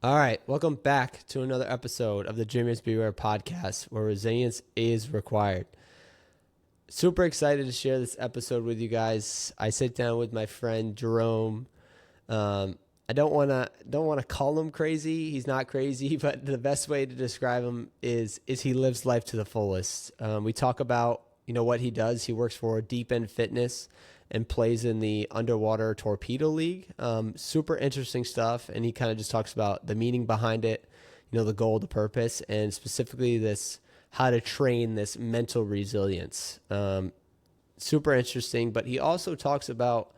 All right, welcome back to another episode of the Dreamers Beware podcast, where resilience is required. Super excited to share this episode with you guys. I sit down with my friend Jerome. I don't wanna call him crazy. He's not crazy, but the best way to describe him is he lives life to the fullest. We talk about what he does. He works for Deep End Fitness and plays in the Underwater Torpedo League. Super interesting stuff, and he kind of just talks about the meaning behind it, the goal, the purpose, and specifically this how to train this mental resilience. Super interesting, but he also talks about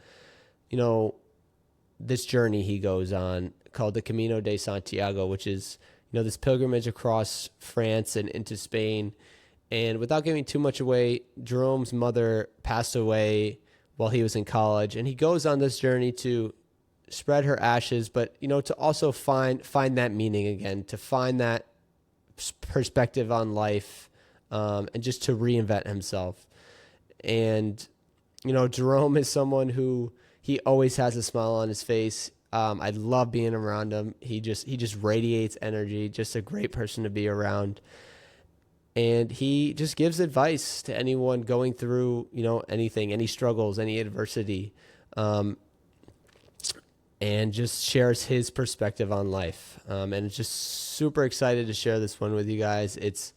you know this journey he goes on called the Camino de Santiago, which is this pilgrimage across France and into Spain. And without giving too much away, Jerome's mother passed away while he was in college, and he goes on this journey to spread her ashes, but to also find that meaning again, to find that perspective on life, and just to reinvent himself. And Jerome is someone who he always has a smile on his face. I love being around him. He just radiates energy. Just a great person to be around. And he just gives advice to anyone going through anything, any struggles, any adversity, and just shares his perspective on life. And it's just super excited to share this one with you guys. It's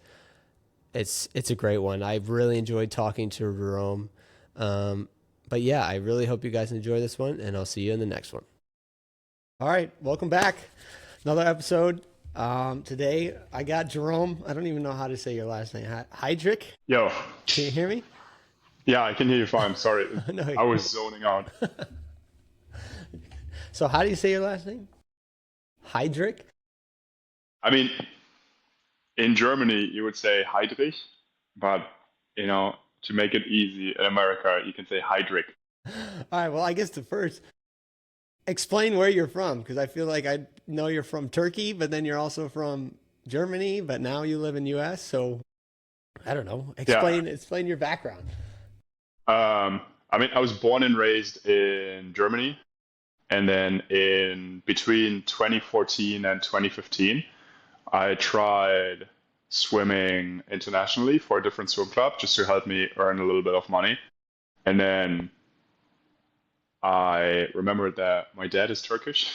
a great one. I've really enjoyed talking to Jerome. But yeah, I really hope you guys enjoy this one, and I'll see you in the next one. All right, welcome back. Another episode. Today I got Jerome. I don't even know how to say your last name. Heidrich. Yo, Can you hear me? yeah, I can hear you fine. Sorry, No. I was zoning out. So how do you say your last name? Heidrich. I mean, in Germany, you would say Heidrich, but to make it easy in America, you can say Heidrich. All right. Well, I guess the first explain where you're from, because I feel like I know you're from Turkey, but then you're also from Germany, but now you live in U.S. So I don't know. Yeah. Explain your background. I mean, I was born and raised in Germany, and then in between 2014 and 2015, I tried swimming internationally for a different swim club just to help me earn a little bit of money. And then I remembered that my dad is Turkish.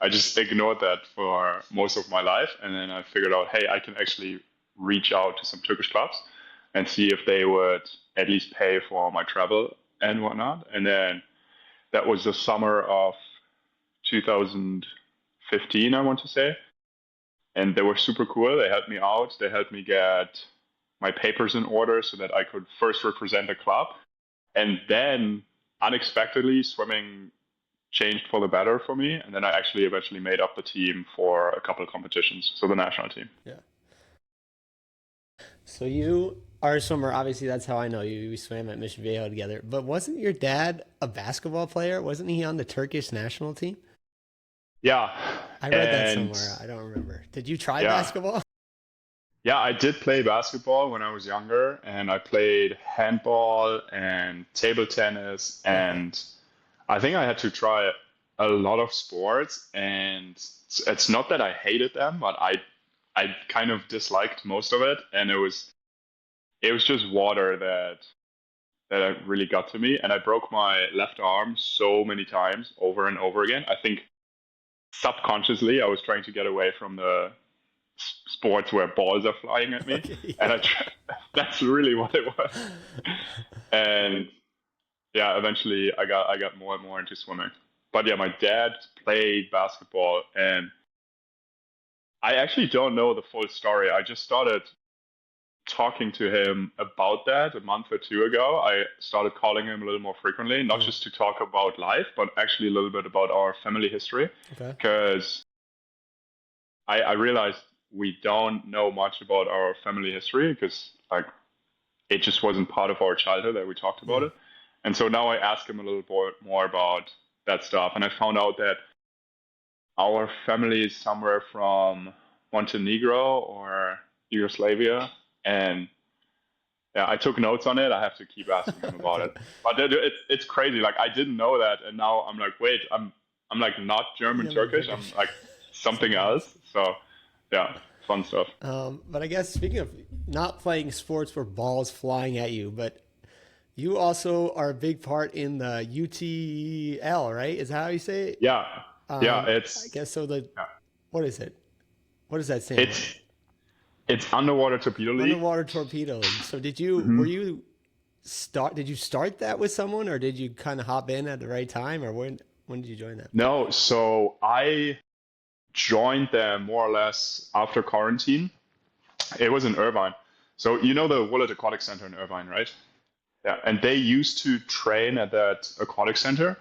I just ignored that for most of my life. And then I figured out, hey, I can actually reach out to some Turkish clubs and see if they would at least pay for my travel and whatnot. And then that was the summer of 2015, I want to say. And they were super cool. They helped me out. They helped me get my papers in order so that I could first represent the club. And then unexpectedly, swimming changed for the better for me. And then I actually eventually made up the team for a couple of competitions, so the national team. Yeah. So you are a swimmer. Obviously, that's how I know you. We swam at Mission Viejo together. But wasn't your dad a basketball player? Wasn't he on the Turkish national team? Yeah. I read that And somewhere. I don't remember. Did you try yeah, basketball? yeah, I did play basketball when I was younger, and I played handball and table tennis, Okay. and I think I had to try a lot of sports, and it's not that I hated them, but I kind of disliked most of it, and it was just water that really got to me, and I broke my left arm so many times over and over again. I think subconsciously I was trying to get away from the sports where balls are flying at me, Okay. and Yeah. that's really what it was. And yeah, eventually I got more and more into swimming. But yeah, my dad played basketball, and I actually don't know the full story. I just started talking to him about that a month or two ago. I started calling him a little more frequently, not Mm, just to talk about life, but actually a little bit about our family history, okay. because I realized we don't know much about our family history because like it just wasn't part of our childhood that we talked about Mm, it. And so now I asked him a little bit more about that stuff, and I found out that our family is somewhere from Montenegro or Yugoslavia, and yeah, I took notes on it. I have to keep asking him about okay. it. But it's crazy. Like I didn't know that, and now I'm like, wait, I'm like not German Yeah, I'm Turkish. I'm Turkish. like something something else. else. So yeah, fun stuff. But I guess speaking of not playing sports where balls flying at you, but you also are a big part in the UTL, right? Is that how you say it? Yeah, yeah, I guess so. yeah, What is it? What does that stand for? it's it's Underwater Torpedo League. Underwater Torpedo League. So were Hmm. you did you start that with someone, or did you kind of hop in at the right time, or when did you join that? No, so I joined them more or less after quarantine. It was in Irvine. So you know the Willett Aquatic Center in Irvine, right? Yeah, and they used to train at that aquatic center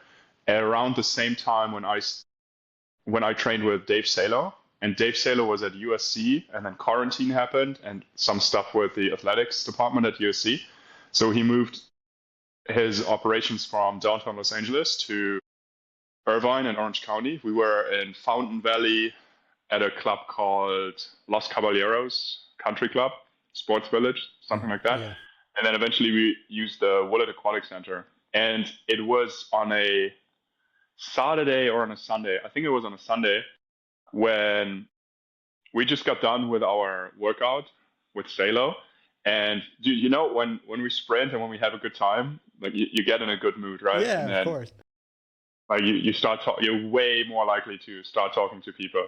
around the same time when I trained with Dave Salo. And Dave Salo was at USC, and then quarantine happened, and some stuff with the athletics department at USC. So he moved his operations from downtown Los Angeles to Irvine and Orange County. We were in Fountain Valley at a club called Los Caballeros Country Club, Sports Village, something like that. Yeah. And then eventually we used the Willett Aquatic Center. And it was on a Saturday or on a Sunday. I think it was on a Sunday when we just got done with our workout with Salo. And you know when we sprint and when we have a good time, like you get in a good mood, right? Yeah, And of then course. like you're way more likely to start talking to people.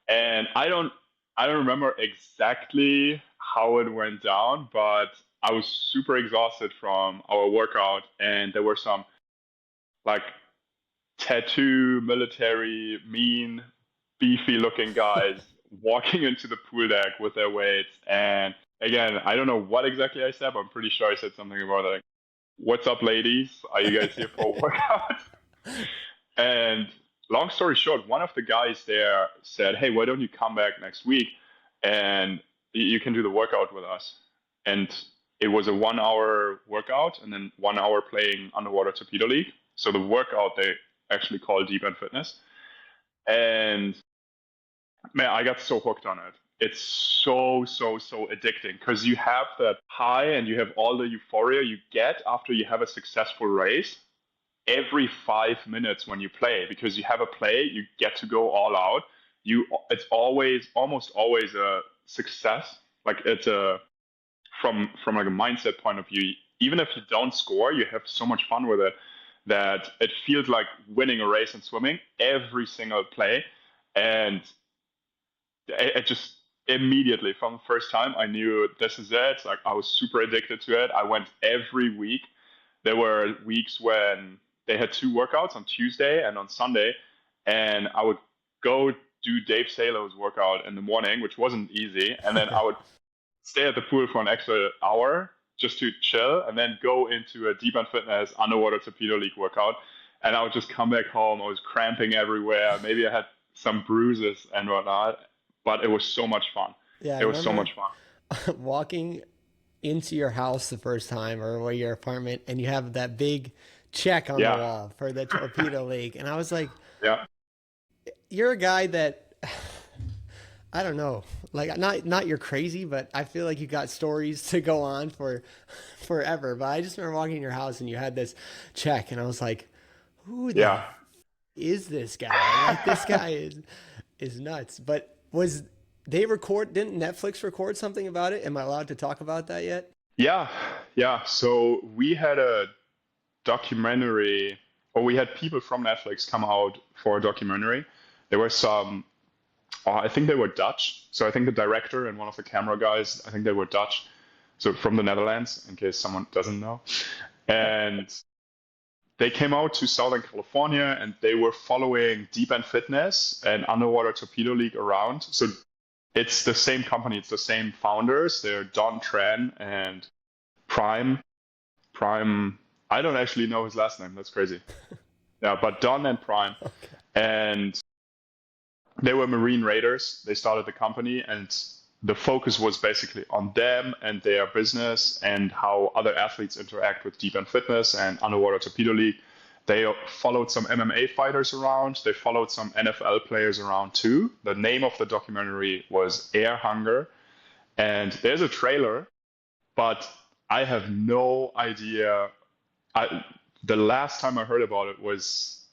And I don't remember exactly how it went down, but I was super exhausted from our workout, and there were some like tattoo, military, mean, beefy looking guys walking into the pool deck with their weights. And again, I don't know what exactly I said, but I'm pretty sure I said something about like, "What's up, ladies? Are you guys here for a workout?" And long story short, one of the guys there said, "Hey, why don't you come back next week and you can do the workout with us?" And it was a 1 hour workout and then 1 hour playing Underwater Torpedo League. So the workout they actually call Deep End Fitness. And man, I got so hooked on it. It's so addicting because you have that high and you have all the euphoria you get after you have a successful race every 5 minutes when you play, because you have a play, you get to go all out. It's almost always a success. Like it's a from like a mindset point of view. Even if you don't score, you have so much fun with it that it feels like winning a race in swimming every single play. And it just immediately from the first time I knew this is it. Like I was super addicted to it. I went every week. There were weeks when they had two workouts on Tuesday and on Sunday, and I would go do Dave Salo's workout in the morning, which wasn't easy, and then I would stay at the pool for an extra hour just to chill, and then go into a Deep End Fitness Underwater Torpedo League workout, and I would just come back home. I was cramping everywhere. Maybe I had some bruises and whatnot, but it was so much fun. Yeah, I It was so remember much fun. walking into your house the first time or your apartment, and you have that big check on the Yeah, wall for the torpedo league, and I was like, yeah, you're a guy that I don't know, like not you're crazy, but I feel like you got stories to go on for forever. But I just remember walking in your house and you had this check, and I was like, who the yeah. is this guy? Like this guy is nuts. But was they record? Didn't Netflix record something about it? Am I allowed to talk about that yet? Yeah, yeah. So we had a documentary, or we had people from Netflix come out for a documentary. There were some, I think they were Dutch. So I think the director and one of the camera guys, I think they were Dutch. So from the Netherlands, in case someone doesn't know. And they came out to Southern California and they were following Deep End Fitness and Underwater Torpedo League around. So it's the same company, it's the same founders. They're Don Tran and Prime. Prime, I don't actually know his last name. That's crazy. Yeah, but Don and Prime. Okay. And they were Marine Raiders. They started the company, and the focus was basically on them and their business and how other athletes interact with Deep End Fitness and Underwater Torpedo League. They followed some MMA fighters around. They followed some NFL players around too. The name of the documentary was Air Hunger. And there's a trailer, but I have no idea. The last time I heard about it was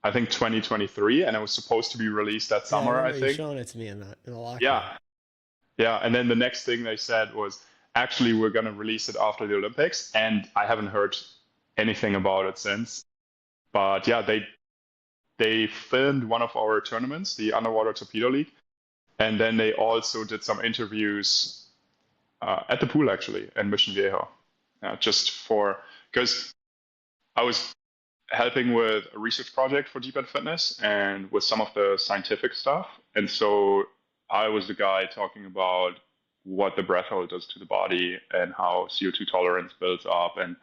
I think 2023, and it was supposed to be released that Yeah, I summer, I remember you think. showing it to me in the locker room. Yeah, yeah. And then the next thing they said was, actually, we're going to release it after the Olympics, and I haven't heard anything about it since. But yeah, they filmed one of our tournaments, the Underwater Torpedo League, and then they also did some interviews at the pool actually in Mission Viejo, just for because I was helping with a research project for Deep End Fitness and with some of the scientific stuff, and so I was the guy talking about what the breath hold does to the body and how CO2 tolerance builds up and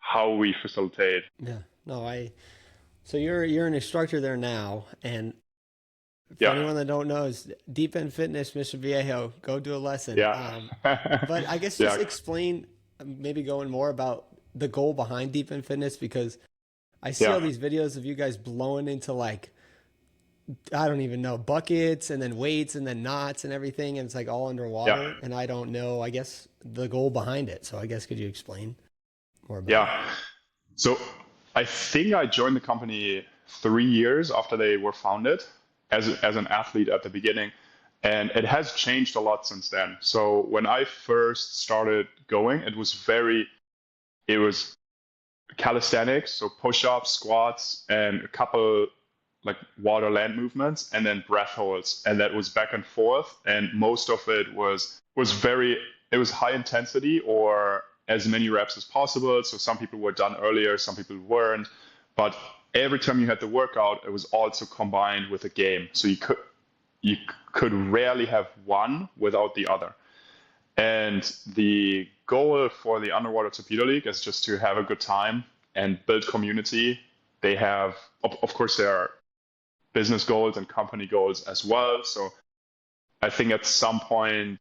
how we facilitate. Yeah. No, so you're an instructor there now, and for Yeah, anyone that don't know, is Deep End Fitness, Mission Viejo. Go do a lesson. yeah, But I guess just yeah, explain, maybe going more about the goal behind Deep End Fitness, because I see all yeah, these videos of you guys blowing into like, I don't even know, buckets and then weights and then knots and everything, and it's like all yeah. underwater, and I don't know, I guess, the goal behind it. So I guess could you explain more about it? Yeah. So I think I joined the company 3 years after they were founded as an athlete at the beginning. And it has changed a lot since then. So when I first started going, it was calisthenics, so push-ups, squats, and a couple like water land movements, and then breath holds, and that was back and forth. And most of it it was high intensity or as many reps as possible. So some people were done earlier, some people weren't, but every time you had the workout, it was also combined with a game. So you could rarely have one without the other. And the goal for the Underwater Torpedo League is just to have a good time and build community. They have, of course, there are business goals and company goals as well. So I think at some point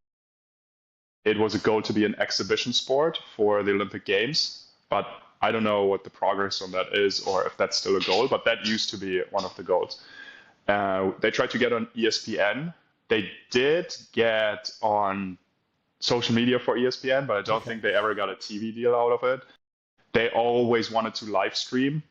it was a goal to be an exhibition sport for the Olympic Games, but I don't know what the progress on that is or if that's still a goal, but that used to be one of the goals. They tried to get on ESPN. They did get on social media for ESPN, but I don't Okay. think they ever got a TV deal out of it. They always wanted to live stream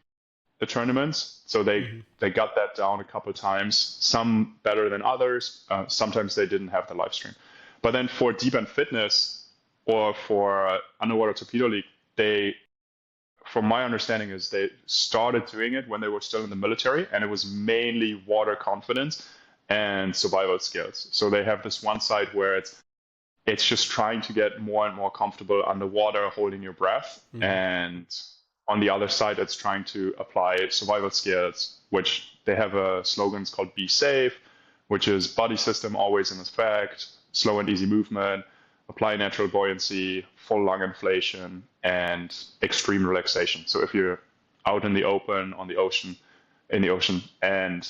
the tournaments, so Hmm. they got that down a couple times. Some better than others. Sometimes they didn't have the live stream. But then for Deep End Fitness or for Underwater Torpedo League, from my understanding, is they started doing it when they were still in the military, and it was mainly water confidence and survival skills. So they have this one side where it's just trying to get more and more comfortable underwater, holding your breath. Hmm. And on the other side, it's trying to apply survival skills, which they have slogans called Be Safe, which is body system always in effect, slow and easy movement, apply natural buoyancy, full lung inflation, and extreme relaxation. So if you're out in the open, in the ocean, and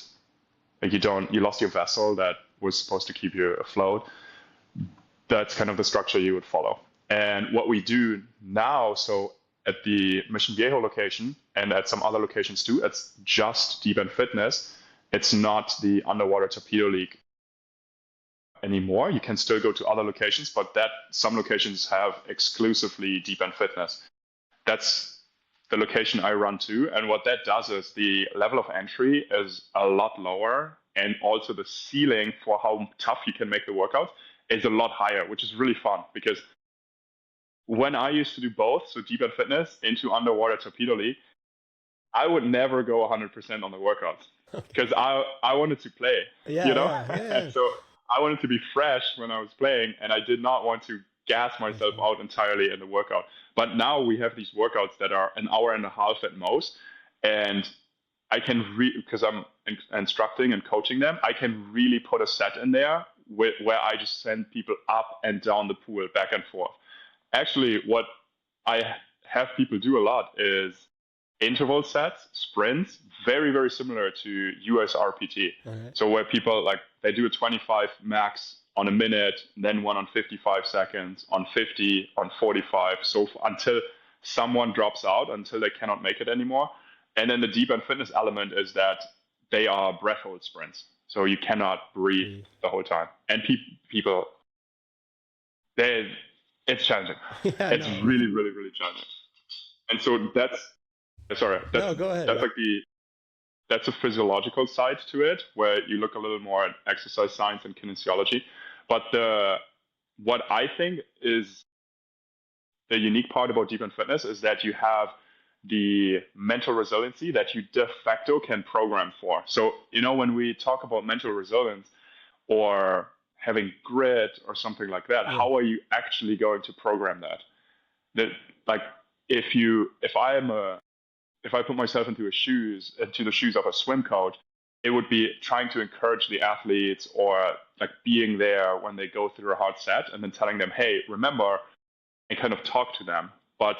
you lost your vessel that was supposed to keep you afloat, that's kind of the structure you would follow. And what we do now, so at the Mission Viejo location and at some other locations too, it's just Deep End Fitness. It's not the Underwater Torpedo League anymore. You can still go to other locations, but that some locations have exclusively Deep End Fitness. That's the location I run to. And what that does is the level of entry is a lot lower. And also the ceiling for how tough you can make the workout is a lot higher, which is really fun because when I used to do both, so Deep End Fitness into Underwater Torpedo League, I would never go 100% on the workouts because I wanted to play, Yeah, you know? yeah, yeah. So I wanted to be fresh when I was playing and I did not want to gas myself Mhm. out entirely in the workout. But now we have these workouts that are an hour and a half at most. And because I'm instructing and coaching them, I can really put a set in there where I just send people up and down the pool, back and forth. Actually, what I have people do a lot is interval sets, sprints, very, very similar to US RPT. All right. So where people they do a 25 max on a minute, then one on 55 seconds, on 50, on 45, so until someone drops out, until they cannot make it anymore. And then the deep end fitness element is that they are breath hold sprints. So you cannot breathe Breathe. the whole time. And people, they, it's challenging. Yeah, It's no. really, really, really challenging. And so sorry, No, go ahead. that's like that's a physiological side to it, where you look a little more at exercise science and kinesiology. But what I think is the unique part about deep end fitness is that you have the mental resiliency that you de facto can program for. So, when we talk about mental resilience or having grit or something like that, how are you actually going to program that? That, like, if I put myself into the shoes of a swim coach, it would be trying to encourage the athletes, or like being there when they go through a hard set and then telling them, hey, remember, and kind of talk to them. But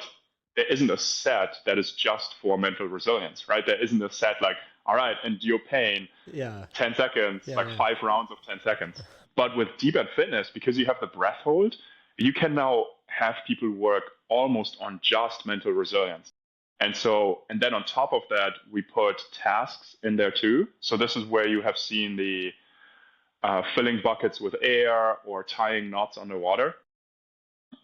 there isn't a set that is just for mental resilience, right? There isn't a set like, all right, endure pain, 10 seconds, 5 rounds of 10 seconds. But with deep end fitness, because you have the breath hold, you can now have people work almost on just mental resilience. And then on top of that, we put tasks in there too. So this is where you have seen the filling buckets with air or tying knots underwater.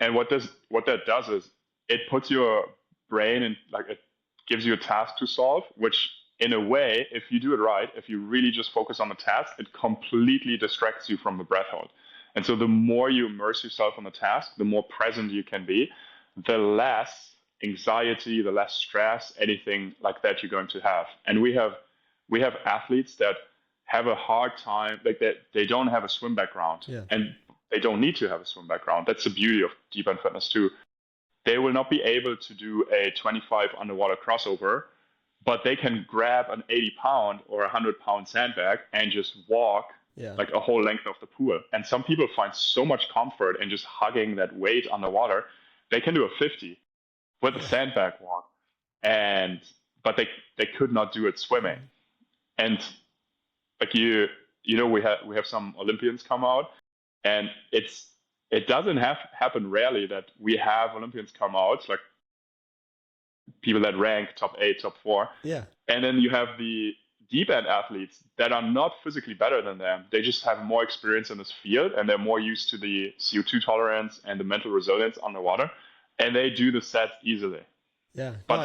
And what that does is it puts your brain in, like, it gives you a task to solve, which in a way, if you do it right, if you really just focus on the task, it completely distracts you from the breath hold. And so the more you immerse yourself on the task, the more present you can be, the less anxiety, the less stress, anything like that you're going to have. And we have athletes that have a hard time, like that they don't have a swim background, and they don't need to have a swim background. That's the beauty of deep end fitness too. They will not be able to do a 25 underwater crossover, but they can grab an 80-pound or 100-pound sandbag and just walk like a whole length of the pool. And some people find so much comfort in just hugging that weight underwater. They can do a 50 with a sandbag walk, but they could not do it swimming. And like we have some Olympians come out, and it doesn't happen rarely that we have Olympians come out, like people that rank top 8, top 4. Yeah. And then you have the deep end athletes that are not physically better than them. They just have more experience in this field, and they're more used to the CO2 tolerance and the mental resilience underwater, and they do the sets easily. Yeah. But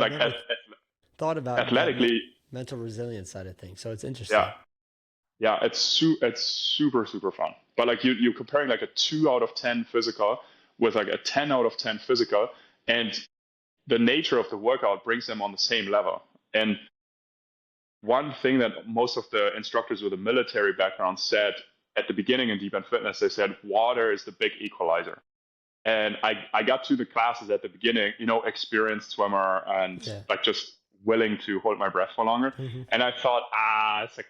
thought about athletically, mental resilience side of things. So it's interesting. Yeah, it's super, super fun. But like you're comparing like a 2 out of 10 physical with like a 10 out of 10 physical, and the nature of the workout brings them on the same level. And one thing that most of the instructors with a military background said at the beginning in deep end fitness, they said water is the big equalizer. And I got to the classes at the beginning, experienced swimmer and like just willing to hold my breath for longer. Mm-hmm. And I thought,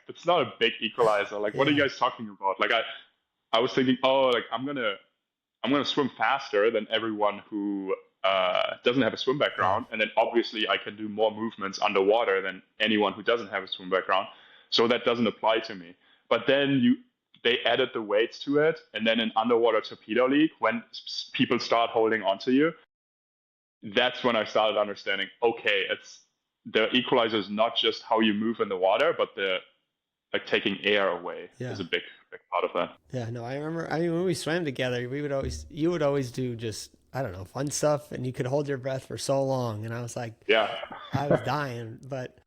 it's not a big equalizer. Like, what are you guys talking about? Like, I was thinking, I'm gonna swim faster than everyone who doesn't have a swim background, and then obviously I can do more movements underwater than anyone who doesn't have a swim background. So that doesn't apply to me. But then they added the weights to it, and then in Underwater Torpedo League, when people start holding onto you, that's when I started understanding, okay, the equalizer is not just how you move in the water, but taking air away is a big part of that. Yeah, no, I remember. I mean, when we swam together, you would always do just, I don't know, fun stuff, and you could hold your breath for so long, and I was like, I was dying, but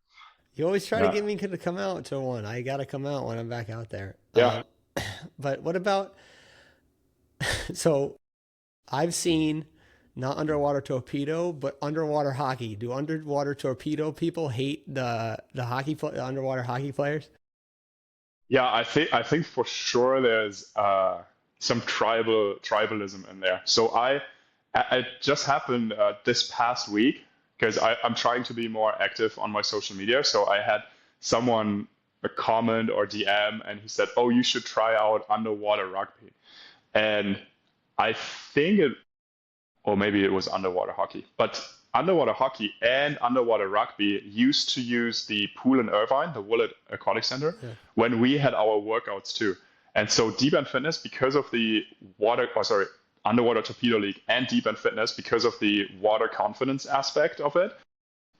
you always try to get me to come out to one. I got to come out when I'm back out there. Yeah. But what about? So, I've seen. Not underwater torpedo, but underwater hockey. Do underwater torpedo people hate the underwater hockey players? Yeah, I think for sure there's some tribalism in there. So it just happened this past week, because I'm trying to be more active on my social media. So I had someone a comment or DM, and he said, "Oh, you should try out underwater rugby," and I think or maybe it was underwater hockey. But underwater hockey and underwater rugby used to use the pool in Irvine, the Willett Aquatic Center, when we had our workouts too. And so deep end fitness, because of the Underwater Torpedo League and deep end fitness, because of the water confidence aspect of it,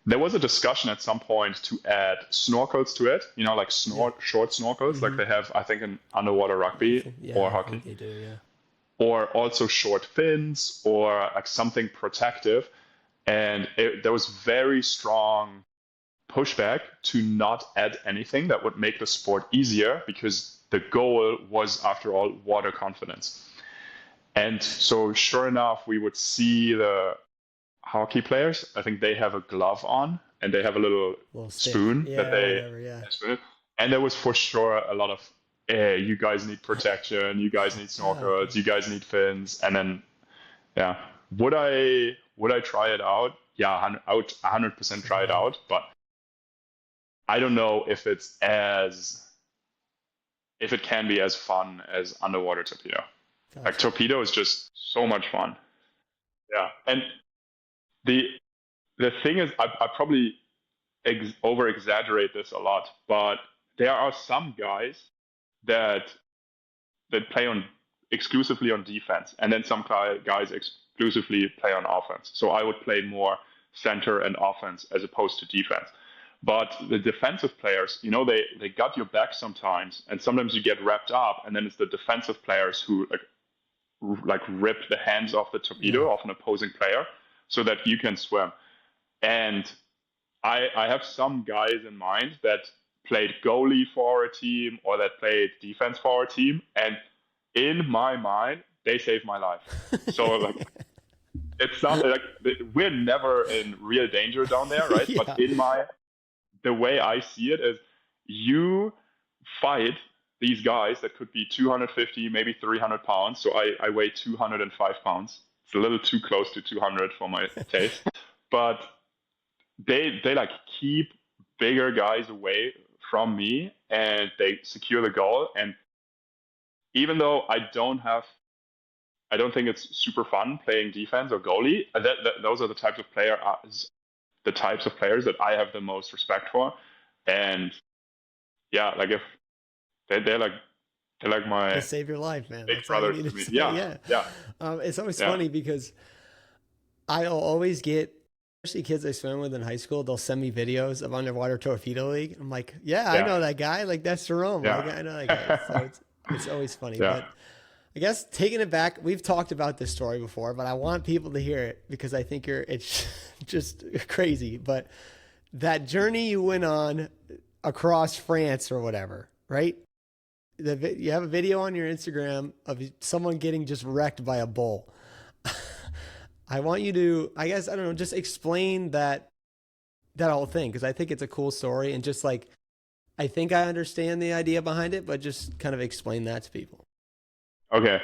there was a discussion at some point to add snorkels to it, like short snorkels, like they have, I think, in underwater rugby or hockey. They do, yeah. Or also short fins, or like something protective. And there was very strong pushback to not add anything that would make the sport easier, because the goal was, after all, water confidence. And so sure enough, we would see the hockey players. I think they have a glove on and they have a little stick. spoon Yeah, that they whatever, yeah. spoon. And there was for sure a lot of, hey, you guys need protection, you guys need snorkels, you guys need fins. And then, yeah, would I try it out? Yeah, I would 100% try it out, but I don't know if it can be as fun as underwater torpedo. Gotcha. Like torpedo is just so much fun. Yeah, and the the thing is, I probably over exaggerate this a lot, but there are some guys that play on exclusively on defense, and then some guys exclusively play on offense. So I would play more center and offense as opposed to defense. But the defensive players, they got your back sometimes, and sometimes you get wrapped up, and then it's the defensive players who like rip the hands off the torpedo of an opposing player so that you can swim. And I have some guys in mind that played goalie for our team or that played defense for our team, and in my mind, they saved my life. So like, it's not like we're never in real danger down there, right? Yeah. But the way I see it is, you fight these guys that could be 250, maybe 300 pounds. So I weigh 205 pounds. It's a little too close to 200 for my taste. But they like keep bigger guys away from me, and they secure the goal. And even though I don't think it's super fun playing defense or goalie, those are the types of players that I have the most respect for. And yeah, like if they're like my They save your life, man. big That's all you brothers need to me. say. Yeah. It's always funny because I'll always get, especially kids I swam with in high school, they'll send me videos of Underwater Torpedo League. I'm like, I know that guy. Like, that's Jerome. Yeah. Like, I know that guy. So it's always funny. Yeah. But I guess taking it back, we've talked about this story before, but I want people to hear it because I think it's just crazy. But that journey you went on across France or whatever, right? You have a video on your Instagram of someone getting just wrecked by a bull. I want you to, I guess, I don't know, just explain that whole thing, because I think it's a cool story, and just like, I think I understand the idea behind it, but just kind of explain that to people. Okay.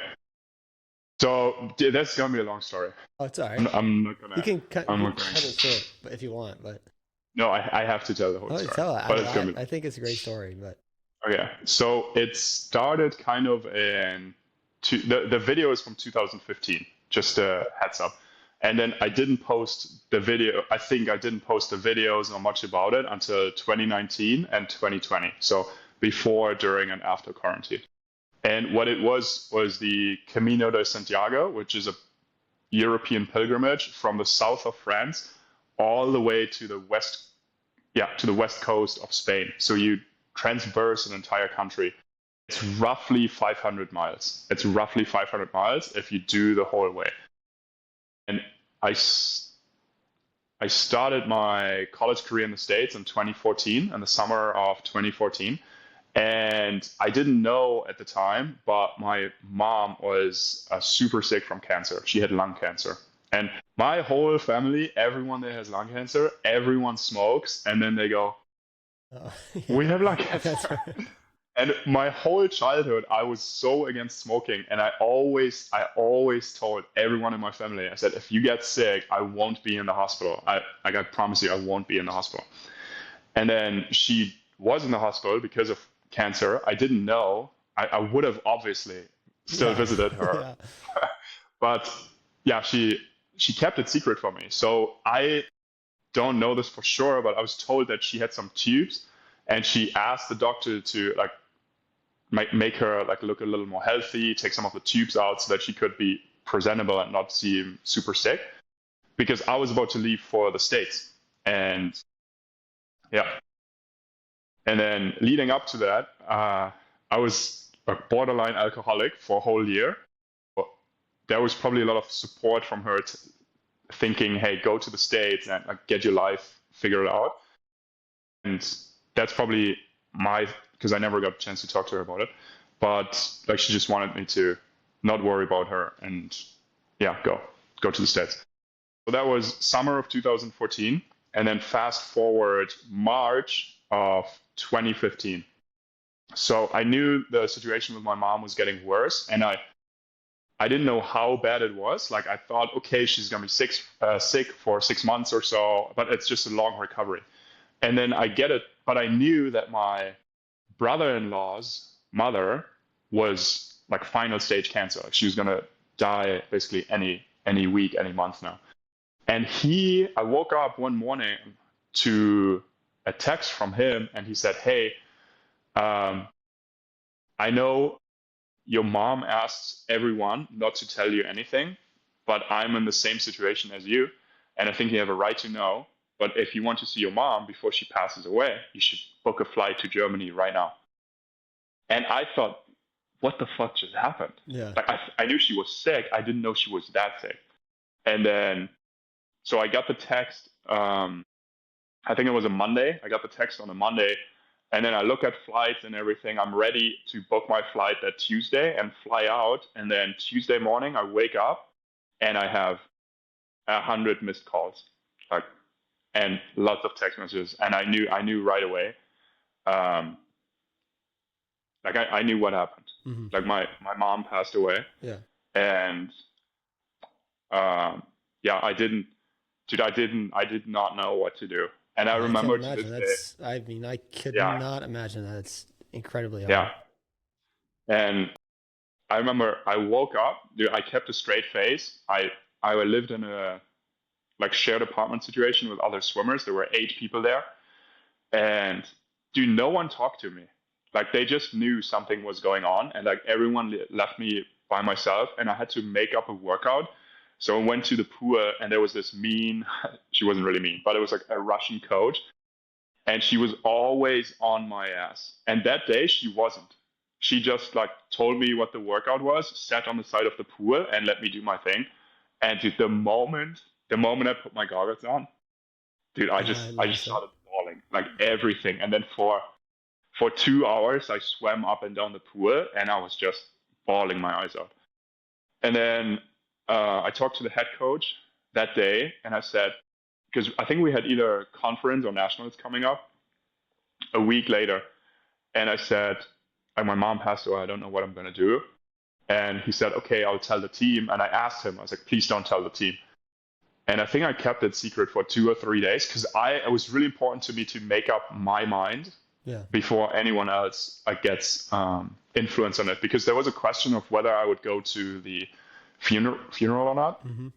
So that's gonna be a long story. Oh, it's all right. I'm not gonna. You can cut I'm it short if you want, but no, I have to tell the whole story. Tell it. But I think it's a great story, but okay. So it started kind of the video is from 2015. Just a heads up. And then I didn't post the video. I think I didn't post the videos or much about it until 2019 and 2020. So before, during, and after quarantine. And what it was the Camino de Santiago, which is a European pilgrimage from the south of France all the way to the west coast of Spain. So you transverse an entire country. It's roughly 500 miles. If you do the whole way. And I started my college career in the States in 2014, in the summer of 2014. And I didn't know at the time, but my mom was super sick from cancer. She had lung cancer. And my whole family, everyone that has lung cancer, everyone smokes. And then they go, we have lung cancer. And my whole childhood, I was so against smoking. And I always told everyone in my family, I said, if you get sick, I won't be in the hospital. I promise you, I won't be in the hospital. And then she was in the hospital because of cancer. I didn't know. I would have obviously still visited her. But yeah, she kept it secret from me. So I don't know this for sure, but I was told that she had some tubes, and she asked the doctor to make her look a little more healthy, take some of the tubes out so that she could be presentable and not seem super sick, because I was about to leave for the States. And yeah. And then leading up to that, I was a borderline alcoholic for a whole year. But there was probably a lot of support from her thinking, hey, go to the States and get your life figured out. And that's probably because I never got a chance to talk to her about it, but like she just wanted me to not worry about her and yeah, go to the States. So that was summer of 2014, and then fast forward March of 2015. So I knew the situation with my mom was getting worse, and I didn't know how bad it was. Like I thought, okay, she's gonna be sick for 6 months or so, but it's just a long recovery. And then I get it, but I knew that my brother-in-law's mother was like final stage cancer. Like she was gonna die basically any week, any month now. And I woke up one morning to a text from him, and he said, "Hey, I know your mom asks everyone not to tell you anything, but I'm in the same situation as you, and I think you have a right to know. But if you want to see your mom before she passes away, you should book a flight to Germany right now." And I thought, what the fuck just happened? Yeah. Like I knew she was sick. I didn't know she was that sick. And then, so I got the text. I think it was a Monday. I got the text on a Monday, and then I look at flights and everything. I'm ready to book my flight that Tuesday and fly out. And then Tuesday morning, I wake up and I have 100 missed calls, like, and lots of text messages. And I knew right away. Like I knew what happened. Mm-hmm. Like my mom passed away. Yeah. And yeah, I did not know what to do. And I remember to this day. I mean, I could Yeah. not imagine that. It's incredibly hard. Yeah. And I remember I woke up, dude, I kept a straight face. I lived in a like shared apartment situation with other swimmers. There were 8 people there. And dude, no one talked to me. Like they just knew something was going on, and like everyone left me by myself, and I had to make up a workout. So I went to the pool, and there was this mean, she wasn't really mean, but it was like a Russian coach, and she was always on my ass. And that day she wasn't. She just like told me what the workout was, sat on the side of the pool, and let me do my thing. And dude, the moment I put my goggles on, dude, I just started bawling, like everything. And then for 2 hours, I swam up and down the pool, and I was just bawling my eyes out. And then I talked to the head coach that day, and I said, because I think we had either a conference or nationals coming up a week later, and I said, my mom passed away, I don't know what I'm going to do. And he said, okay, I'll tell the team. And I asked him, I was like, please don't tell the team. And I think I kept it secret for 2 or 3 days because it was really important to me to make up my mind before anyone else gets influence on it. Because there was a question of whether I would go to the funeral or not. Mm-hmm.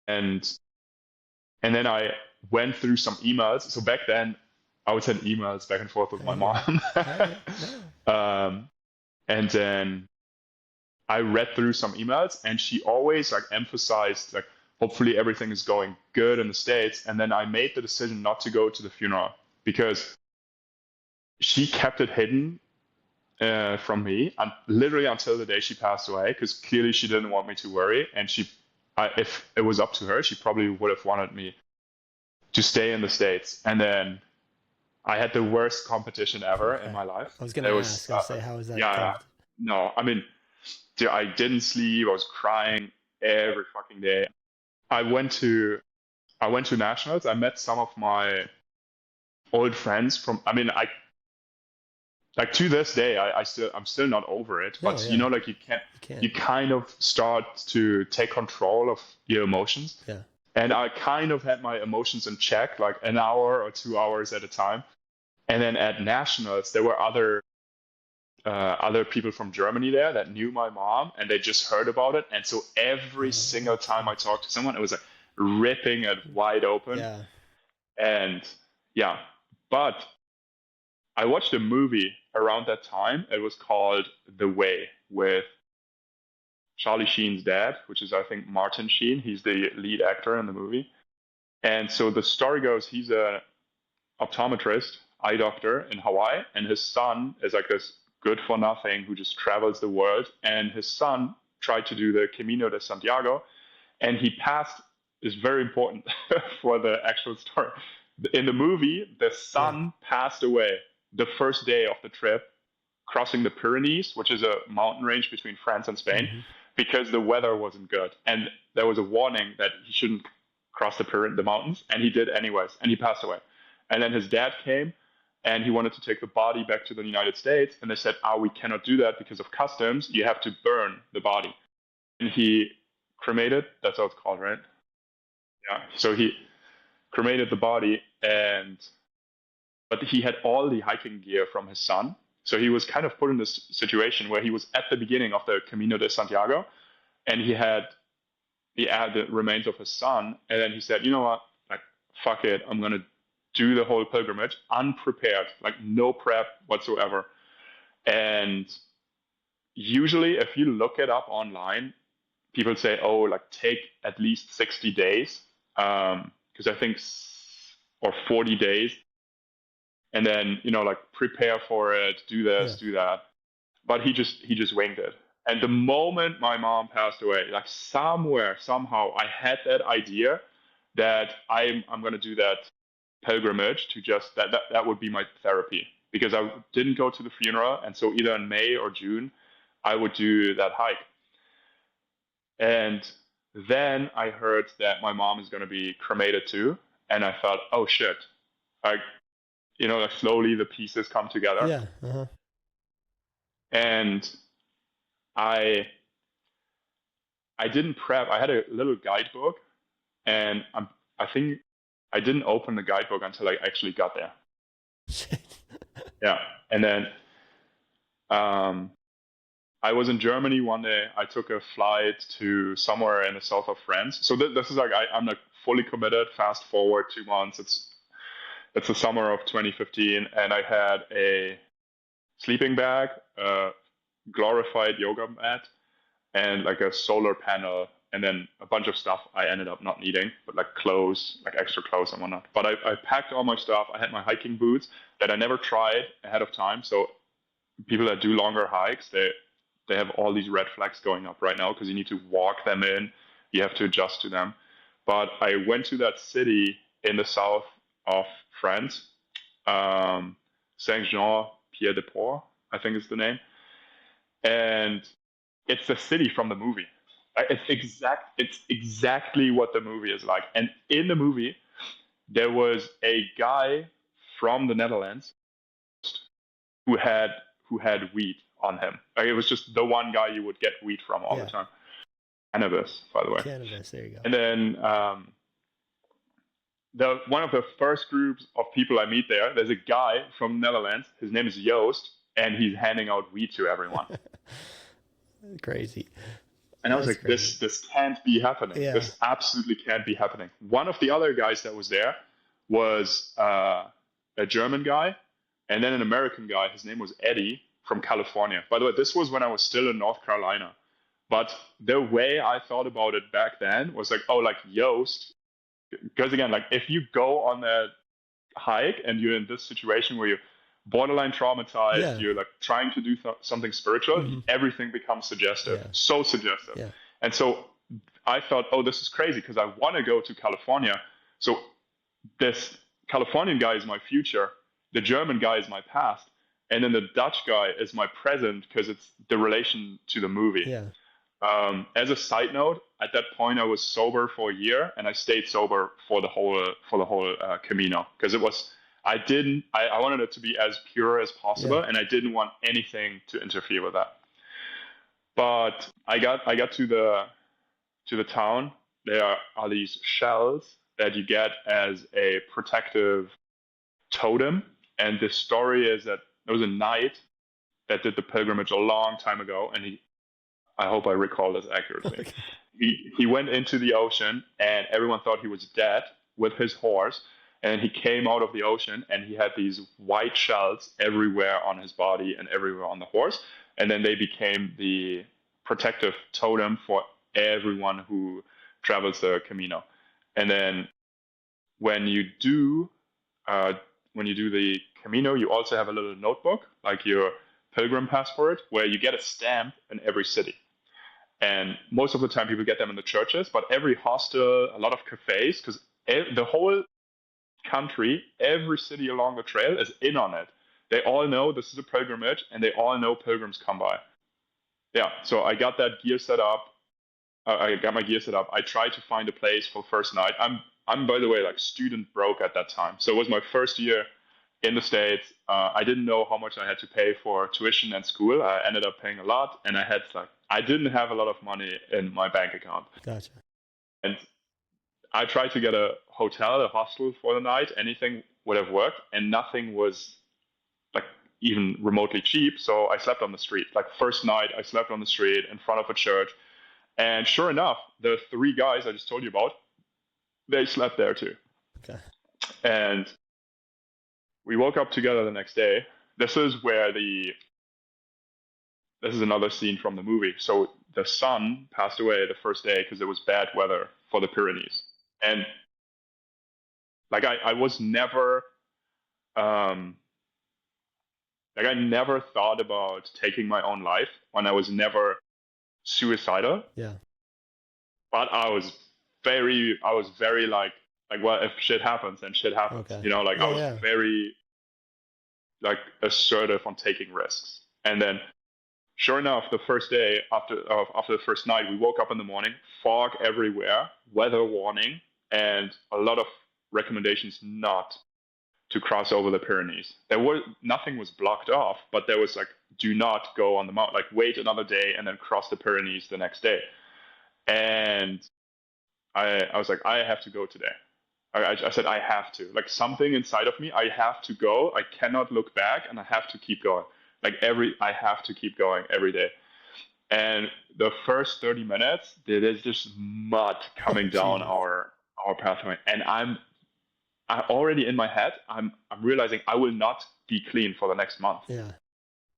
And then I went through some emails. So back then, I would send emails back and forth with my mom. And then I read through some emails, and she always emphasized hopefully everything is going good in the States. And then I made the decision not to go to the funeral because she kept it hidden from me and literally until the day she passed away, because clearly she didn't want me to worry. And if it was up to her, she probably would have wanted me to stay in the States. And then I had the worst competition ever in my life. I was going to say, how was that? Yeah, no, I mean, dude, I didn't sleep. I was crying every fucking day. I went to nationals. I met some of my old friends from. I mean, to this day, I'm still not over it. But you kind of start to take control of your emotions. Yeah. And I kind of had my emotions in check, like an hour or 2 hours at a time. And then at nationals, there were other people from Germany there that knew my mom, and they just heard about it. And so every single time I talked to someone, it was ripping it wide open. Yeah. And yeah, but I watched a movie around that time. It was called The Way, with Charlie Sheen's dad, which is, I think, Martin Sheen. He's the lead actor in the movie. And so the story goes, he's a optometrist, eye doctor in Hawaii, and his son is this good for nothing who just travels the world. And his son tried to do the Camino de Santiago, and he passed. Is very important for the actual story. In the movie, the son passed away the first day of the trip, crossing the Pyrenees, which is a mountain range between France and Spain, because the weather wasn't good. And there was a warning that he shouldn't cross the mountains, and he did anyways, and he passed away. And then his dad came, and he wanted to take the body back to the United States, and they said, we cannot do that because of customs. You have to burn the body. And he cremated, that's how it's called, right? Yeah. So he cremated the body, but he had all the hiking gear from his son. So he was kind of put in this situation where he was at the beginning of the Camino de Santiago, and he had the remains of his son. And then he said, you know what, like, fuck it, I'm going to do the whole pilgrimage unprepared, like no prep whatsoever. And usually if you look it up online, people say, like take at least 60 days, because I think, or 40 days. And then, like prepare for it, do this, do that. But he just winged it. And the moment my mom passed away, like somehow I had that idea that I'm going to do that pilgrimage to just, that would be my therapy, because I didn't go to the funeral. And so either in May or June, I would do that hike. And then I heard that my mom is going to be cremated too. And I thought, oh shit, like slowly the pieces come together. Yeah. Uh-huh. And I didn't prep. I had a little guidebook, and I think I didn't open the guidebook until I actually got there. Yeah. And then I was in Germany one day. I took a flight to somewhere in the south of France. So this is like, I'm like fully committed. Fast forward 2 months. It's the summer of 2015, and I had a sleeping bag, a glorified yoga mat, and like a solar panel, and then a bunch of stuff I ended up not needing, but like clothes, like extra clothes and whatnot. But I packed all my stuff. I had my hiking boots that I never tried ahead of time. So people that do longer hikes, they have all these red flags going up right now because you need to walk them in. You have to adjust to them. But I went to that city in the south of France, Saint-Jean-Pied-de-Port, I think is the name. And it's the city from the movie. It's exactly what the movie is like. And in the movie, there was a guy from the Netherlands who had weed on him. Like, it was just the one guy you would get weed from all the time. Cannabis, by the way. Cannabis, there you go. And then one of the first groups of people I meet there's a guy from the Netherlands. His name is Joost, and he's handing out weed to everyone. Crazy. And I was like, crazy. This can't be happening. Yeah. This absolutely can't be happening. One of the other guys that was there was a German guy, and then an American guy. His name was Eddie from California. By the way, this was when I was still in North Carolina. But the way I thought about it back then was like, like Joost, because again, like if you go on that hike and you're in this situation where you're borderline traumatized, you're like trying to do something spiritual, everything becomes suggestive, so suggestive. Yeah. And so I thought, this is crazy because I want to go to California. So this Californian guy is my future, the German guy is my past, and then the Dutch guy is my present because it's the relation to the movie. Yeah. As a side note, at that point I was sober for a year, and I stayed sober for the whole Camino because it was. I wanted it to be as pure as possible, and I didn't want anything to interfere with that. But I got to the town. There are these shells that you get as a protective totem, and the story is that there was a knight that did the pilgrimage a long time ago, and I hope I recall this accurately. Okay. He went into the ocean, and everyone thought he was dead with his horse. And he came out of the ocean, and he had these white shells everywhere on his body and everywhere on the horse. And then they became the protective totem for everyone who travels the Camino. And then when you do the Camino, you also have a little notebook, like your pilgrim passport, where you get a stamp in every city. And most of the time people get them in the churches, but every hostel, a lot of cafes, because the whole country, every city along the trail is in on it. They all know this is a pilgrimage, and they all know pilgrims come by. Yeah, so I got that gear set up. I got my gear set up. I tried to find a place for first night. I'm by the way like student broke at that time, so it was my first year in the States. I didn't know how much I had to pay for tuition and school. I ended up paying a lot, and I didn't have a lot of money in my bank account. Gotcha. And I tried to get a hotel, a hostel for the night. Anything would have worked, and nothing was like even remotely cheap. So I slept on the street. Like first night, I slept on the street in front of a church. And sure enough, the 3 guys I just told you about, they slept there too. Okay. And we woke up together the next day. This is another scene from the movie. So the sun passed away the first day because it was bad weather for the Pyrenees. And like I was never like I never thought about taking my own life, when I was never suicidal. Yeah. But I was very like well, if shit happens, then shit happens. Okay. You know, like I was Yeah. very like assertive on taking risks. And then sure enough, the first day after the first night, we woke up in the morning, fog everywhere, weather warning, and a lot of recommendations not to cross over the Pyrenees. Nothing was blocked off, but there was like, do not go on the mountain, like wait another day and then cross the Pyrenees the next day. And I was like, I have to go today. I said, I have to. Like something inside of me, I have to go. I cannot look back, and I have to keep going. I have to keep going every day. And the first 30 minutes, there is just mud coming down our pathway, and I already in my head, I'm realizing I will not be clean for the next month. Yeah.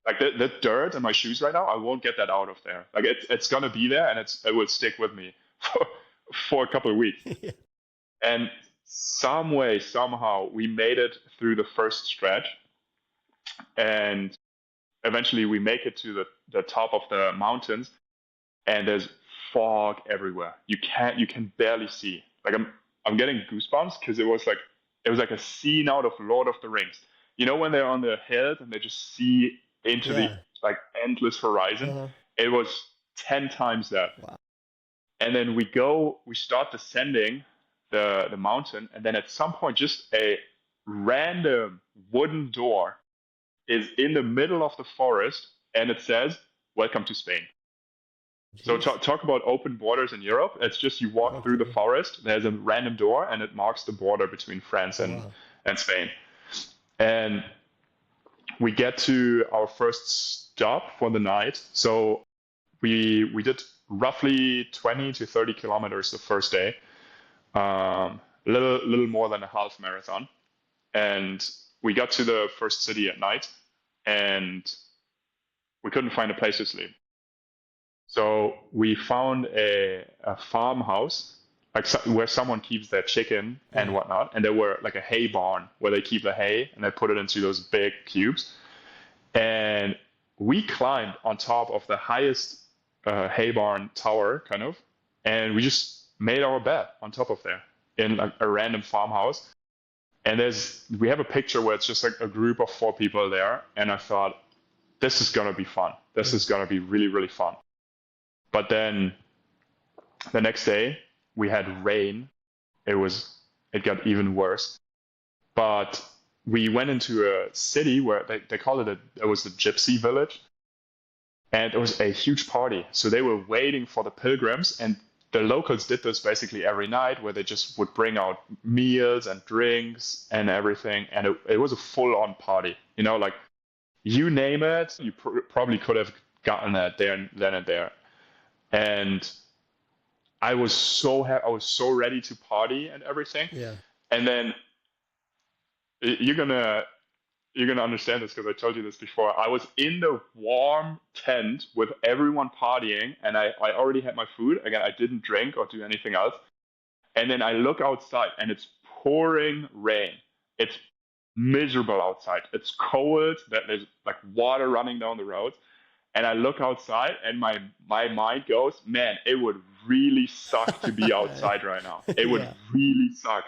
Like the dirt in my shoes right now, I won't get that out of there. Like it's gonna be there, and it will stick with me for a couple of weeks. Yeah. And some way, somehow, we made it through the first stretch, and eventually we make it to the top of the mountains, and there's fog everywhere. You can barely see. Like I'm getting goosebumps because it was like a scene out of Lord of the Rings. You know, when they're on the hills and they just see into the like endless horizon. Uh-huh. It was 10 times that. Wow. And then we start descending the mountain, and then at some point, just a random wooden door is in the middle of the forest, and it says, "Welcome to Spain." Jeez. So talk about open borders in Europe. It's just you walk through the forest, there's a random door, and it marks the border between France and Spain. And we get to our first stop for the night. So we did roughly 20 to 30 kilometers the first day, little more than a half marathon. And we got to the first city at night, and we couldn't find a place to sleep. So we found a farmhouse, like where someone keeps their chicken and whatnot, and there were like a hay barn where they keep the hay and they put it into those big cubes. And we climbed on top of the highest hay barn tower, kind of, and we just made our bed on top of there in a random farmhouse. And we have a picture where it's just like a group of 4 people there, and I thought, this is gonna be fun. This is gonna be really, really fun. But then the next day we had rain. It got even worse. But we went into a city where they called it it was a gypsy village. And it was a huge party. So they were waiting for the pilgrims, and the locals did this basically every night, where they just would bring out meals and drinks and everything. And it was a full-on party. You know, like you name it, you probably could have gotten that then and there. And I was so ready to party and everything. Yeah. And then you're gonna understand this because I told you this before. I was in the warm tent with everyone partying, and I already had my food. Again, I didn't drink or do anything else. And then I look outside, and it's pouring rain. It's miserable outside. It's cold. There's like water running down the road. And I look outside, and my mind goes, man, it would really suck to be outside right now. It would really suck.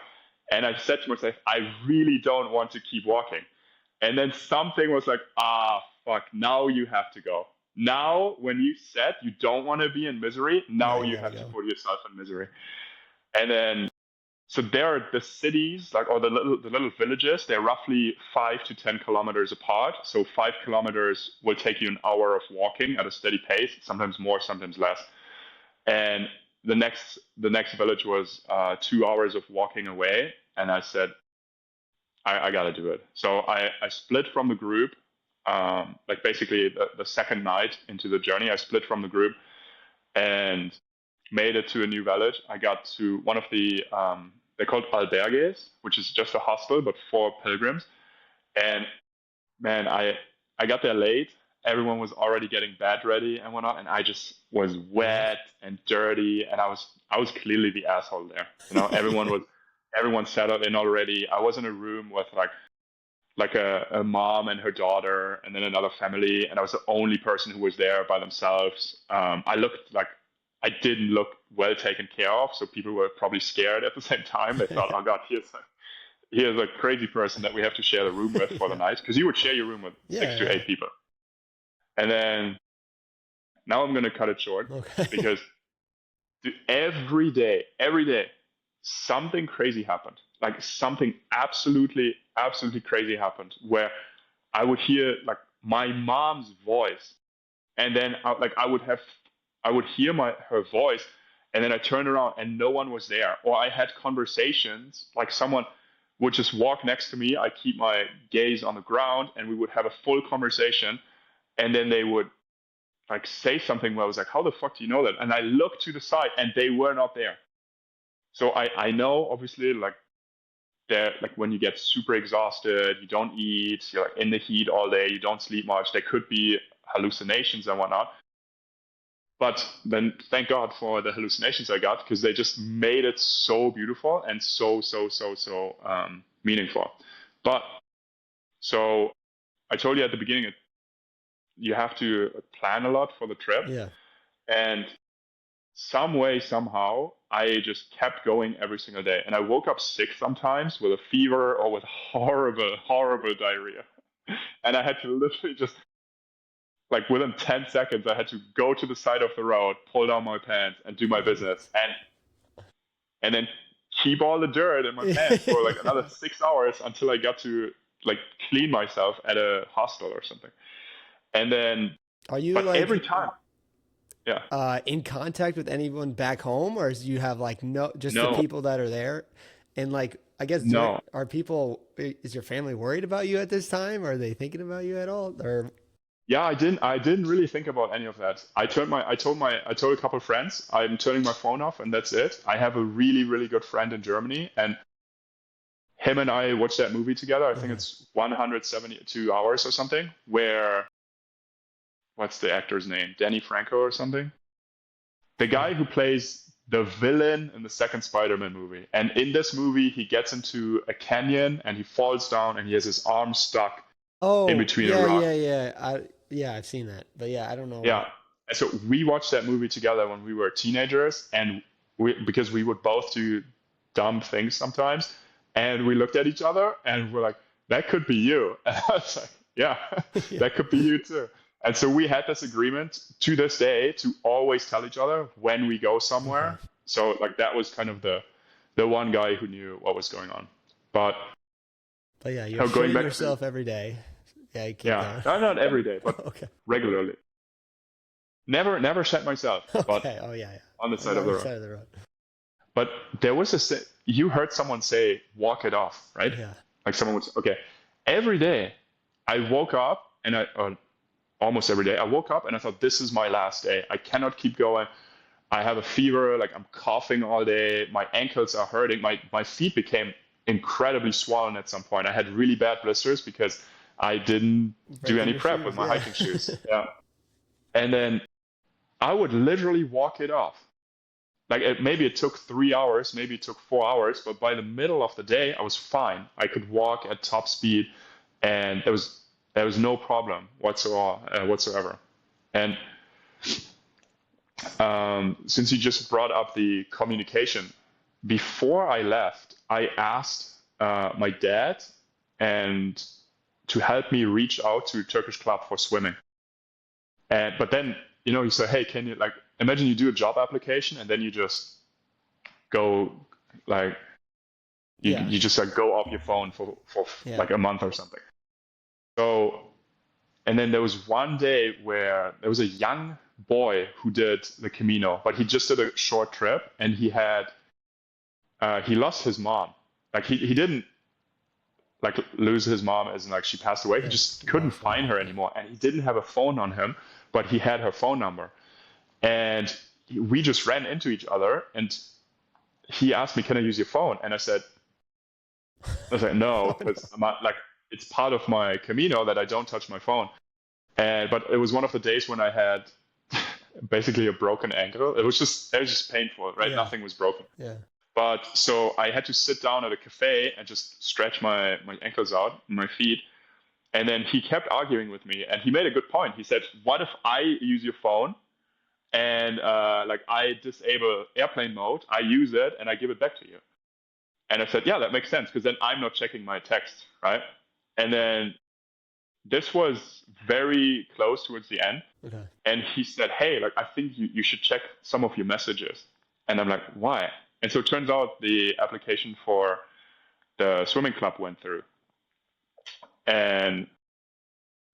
And I said to myself, I really don't want to keep walking. And then something was like, fuck, now you have to go. Now, when you said you don't want to be in misery, Now now you you gotta have to go. put yourself in misery. And then, so there are the cities, like, or the little villages, they're roughly 5 to 10 kilometers apart. So 5 kilometers will take you an hour of walking at a steady pace, sometimes more, sometimes less. And the next village was 2 hours of walking away. And I said, I got to do it. So I split from the group. Like basically the second night into the journey, I split from the group and made it to a new village. I got to one of they're called albergues, which is just a hostel, but for pilgrims. And man, I got there late. Everyone was already getting bed ready and whatnot, and I just was Yeah. wet and dirty, and I was clearly the asshole there. Everyone settled in already. I was in a room with like a mom and her daughter, and then another family, and I was the only person who was there by themselves. I looked like I didn't look well taken care of, so people were probably scared at the same time. They thought, "Oh God, here's a crazy person that we have to share the room with for the Yeah. night," because you would share your room with six Yeah, to yeah. eight people. And then now I'm gonna cut it short Okay. because every day, something crazy happened. Like something absolutely, absolutely crazy happened where I would hear like my mom's voice, and then I would hear her voice, and then I turned around and no one was there. Or I had conversations like someone would just walk next to me. I keep my gaze on the ground, and we would have a full conversation, and then they would like say something where I was like, "How the fuck do you know that?" And I looked to the side, and they were not there. So I know obviously like that, like when you get super exhausted, you don't eat, you're like in the heat all day, you don't sleep much, there could be hallucinations and whatnot. But then thank God for the hallucinations I got, because they just made it so beautiful and so meaningful. But so I told you at the beginning, you have to plan a lot for the trip. Yeah. And some way, somehow, I just kept going every single day. And I woke up sick sometimes with a fever or with horrible, horrible diarrhea. And I had to literally just, like within 10 seconds, I had to go to the side of the road, pull down my pants, and do my business. And then keep all the dirt in my pants for like another 6 hours until I got to like clean myself at a hostel or something. And then, Are you but every like time, yeah, in contact with anyone back home, or is you have like no just the no, people that are there? And like I guess during no. are people is your family worried about you at this time? Are they thinking about you at all? Or Yeah, I didn't really think about any of that. I told a couple of friends I'm turning my phone off and that's it. I have a really, really good friend in Germany, and him and I watched that movie together. I think okay. it's 172 hours or something, where what's the actor's name? Danny Franco or something? The Uh, guy who plays the villain in the second Spider-Man movie. And in this movie, he gets into a canyon and he falls down and he has his arm stuck in oh, between a yeah, rock. yeah, yeah. Yeah, I've seen that. But yeah, I don't know Yeah. what. And so we watched that movie together when we were teenagers, and because we would both do dumb things sometimes, and we looked at each other and we're like, that could be you. And I was like, yeah, Yeah. that could be you too. And so we had this agreement to this day to always tell each other when we go Okay. somewhere. So like that was kind of the one guy who knew what was going on. But But yeah, you're going shitting back to, yourself every day. Yeah, you keep yeah, going. not every day, but Okay. regularly. Never shat myself, but Okay. Oh yeah, yeah. on the On side the of the other road. side of the road. But there was you heard someone say, walk it off, right? Yeah. Like someone would say, okay, every day I woke up and almost every day, I woke up and I thought, this is my last day. I cannot keep going. I have a fever, like I'm coughing all day. My ankles are hurting. My feet became incredibly swollen at some point. I had really bad blisters because I didn't do Breaking any your prep with shoes. my Yeah. hiking shoes. Yeah. And then I would literally walk it off. Like maybe it took 3 hours, maybe it took 4 hours, but by the middle of the day, I was fine. I could walk at top speed, and there was no problem whatsoever. And since you just brought up the communication, before I left, I asked my dad and to help me reach out to a Turkish club for swimming. But then, he said, hey, can you imagine you do a job application and then you just go like you just go off your phone for like a month or something. So, and then there was one day where there was a young boy who did the Camino, but he just did a short trip and he lost his mom. Like he didn't lose his mom as in she passed away. He just couldn't find her anymore, and he didn't have a phone on him, but he had her phone number, and we just ran into each other. And he asked me, "Can I use your phone?" And I was like, "No, because it's part of my Camino that I don't touch my phone." But it was one of the days when I had basically a broken ankle. It was just painful, right? Nothing was broken. Yeah. But so I had to sit down at a cafe and just stretch my ankles out, my feet. And then he kept arguing with me, and he made a good point. He said, "What if I use your phone and I disable airplane mode, I use it, and I give it back to you?" And I said, "Yeah, that makes sense, because then I'm not checking my text, right?" And then this was very close towards the end. Okay. And he said, "Hey, I think you should check some of your messages." And I'm like, "Why?" And so it turns out the application for the swimming club went through. And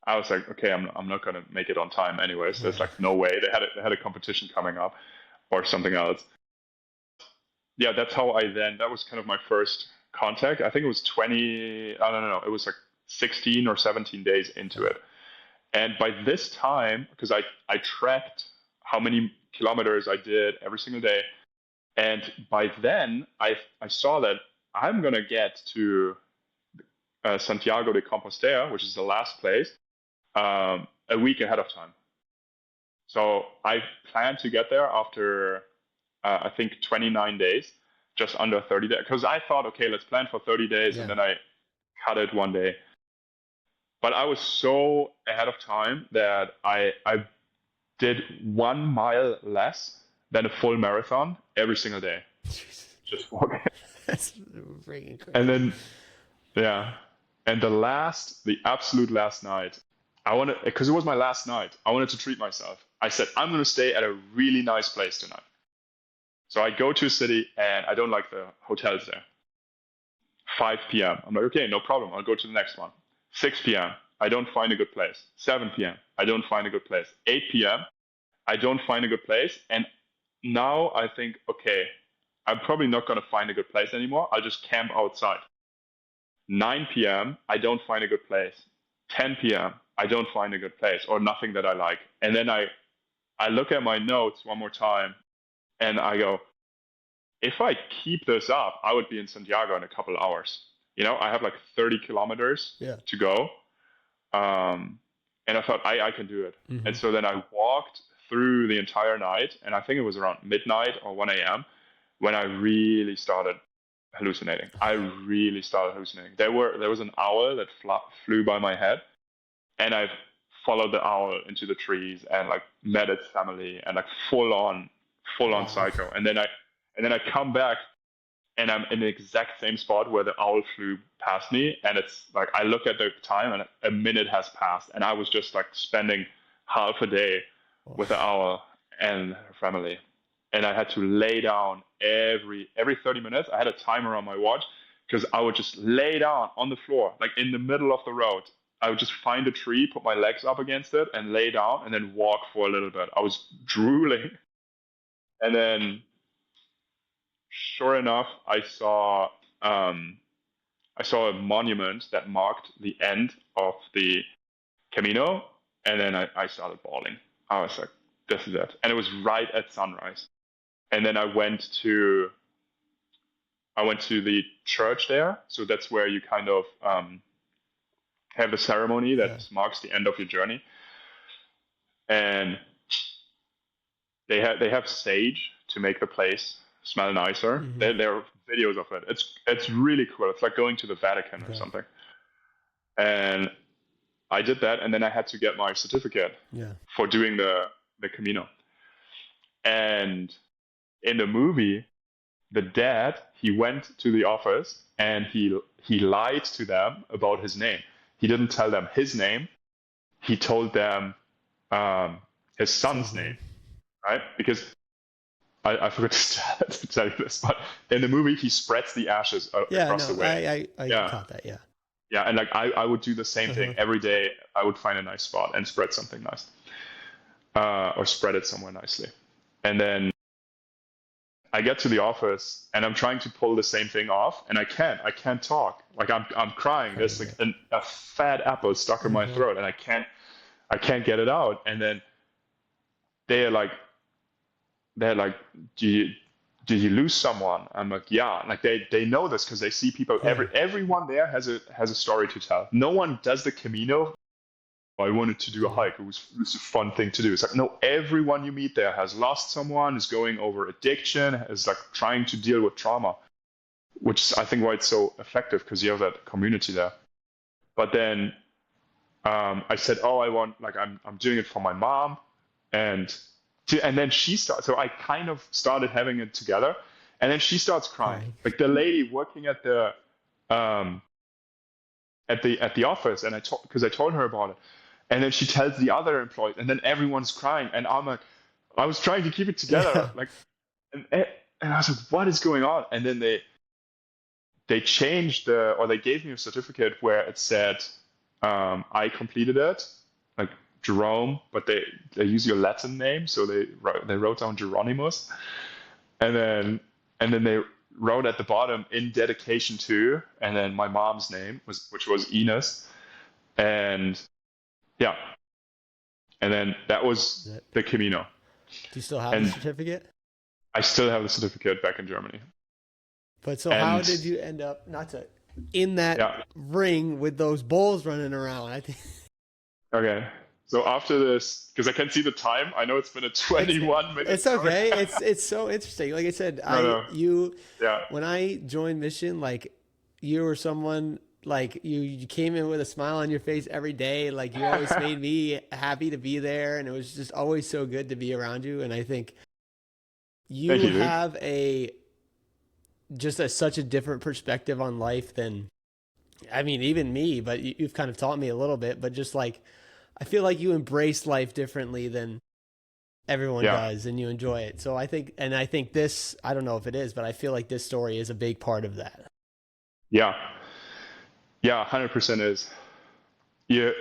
I was like, okay, I'm not going to make it on time anyways. There's no way. They had a competition coming up or something else. Yeah, that's how that was kind of my first contact. I think it was 20, I don't know, it was 16 or 17 days into it. And by this time, because I tracked how many kilometers I did every single day, and by then I saw that I'm going to get to Santiago de Compostela, which is the last place, a week ahead of time. So I planned to get there after, I think, 29 days, just under 30 days. Because I thought, okay, let's plan for 30 days, and then I cut it one day. But I was so ahead of time that I did 1 mile less than a full marathon every single day. Just walking. That's freaking crazy. And then, and the absolute last night, because it was my last night, I wanted to treat myself. I said, I'm going to stay at a really nice place tonight. So I go to a city and I don't like the hotels there. 5 p.m. I'm like, okay, no problem. I'll go to the next one. 6 p.m. I don't find a good place. 7 p.m. I don't find a good place. 8 p.m. I don't find a good place. And now I think, okay, I'm probably not going to find a good place anymore. I'll just camp outside. 9 p.m. I don't find a good place. 10 p.m. I don't find a good place or nothing that I like. And then I look at my notes one more time and I go, if I keep this up, I would be in Santiago in a couple hours. I have 30 kilometers to go. And I thought, I can do it. Mm-hmm. And so then I walked through the entire night, and I think it was around midnight or 1 a.m. when I really started hallucinating. There was an owl that flew by my head, and I followed the owl into the trees and met its family and full on psycho. And then I come back and I'm in the exact same spot where the owl flew past me, and it's I look at the time and a minute has passed, and I was just spending half a day with the owl and her family. And I had to lay down every 30 minutes. I had a timer on my watch because I would just lay down on the floor, in the middle of the road. I would just find a tree, put my legs up against it, and lay down, and then walk for a little bit. I was drooling. And then, sure enough, I saw a monument that marked the end of the Camino, and then I started bawling. I was like, this is it. And it was right at sunrise. And then I went to the church there. So that's where you kind of have a ceremony that marks the end of your journey. And they have sage to make the place smell nicer. Mm-hmm. There are videos of it. It's really cool. It's like going to the Vatican or something. And I did that, and then I had to get my certificate for doing the Camino. And in the movie, the dad, he went to the office and he lied to them about his name. He didn't tell them his name. He told them his son's name, right? Because I forgot to tell you this, but in the movie he spreads the ashes across the way. I caught that. Yeah. Yeah, and like I would do the same thing every day. I would find a nice spot and spread something nice, or spread it somewhere nicely, and then I get to the office and I'm trying to pull the same thing off, and I can't talk. Like I'm crying. There's like a fat apple stuck in my throat, and I can't get it out. And then they're like, did you lose someone? I'm like, yeah. Like they know this because they see people. Everyone there has a story to tell. No one does the Camino. I wanted to do a hike. It was a fun thing to do. It's like, no, everyone you meet there has lost someone, is going over addiction, is like trying to deal with trauma, which is, I think, why it's so effective, because you have that community there. But then I said, oh, I'm doing it for my mom, and then she starts. So I kind of started having it together, and then she starts crying. Like the lady working at the office, and because I told her about it. And then she tells the other employees, and then everyone's crying. And I'm like, I was trying to keep it together. Like, and I was like, what is going on? And then they changed or they gave me a certificate where it said, I completed it, like Jerome, but they use your Latin name. So they wrote down Geronimus. And then they wrote at the bottom, in dedication to, and then my mom's name, which was Ines. And yeah. And then that was the Camino. Do you still have the certificate? I still have the certificate back in Germany. But how did you end up in that ring with those bulls running around? I think. Okay. So after this, because I can see the time, I know it's been a 21 minutes. It's okay. It's so interesting. Like I said, when I joined Mission, like you were someone. Like you came in with a smile on your face every day. Like you always made me happy to be there, and it was just always so good to be around you. And I think you have such a different perspective on life than, I mean, even me. But you've kind of taught me a little bit. But just like I feel like you embrace life differently than everyone does, and you enjoy it. So I think this, I don't know if it is, but I feel like this story is a big part of that. Yeah. Yeah, 100% is. Your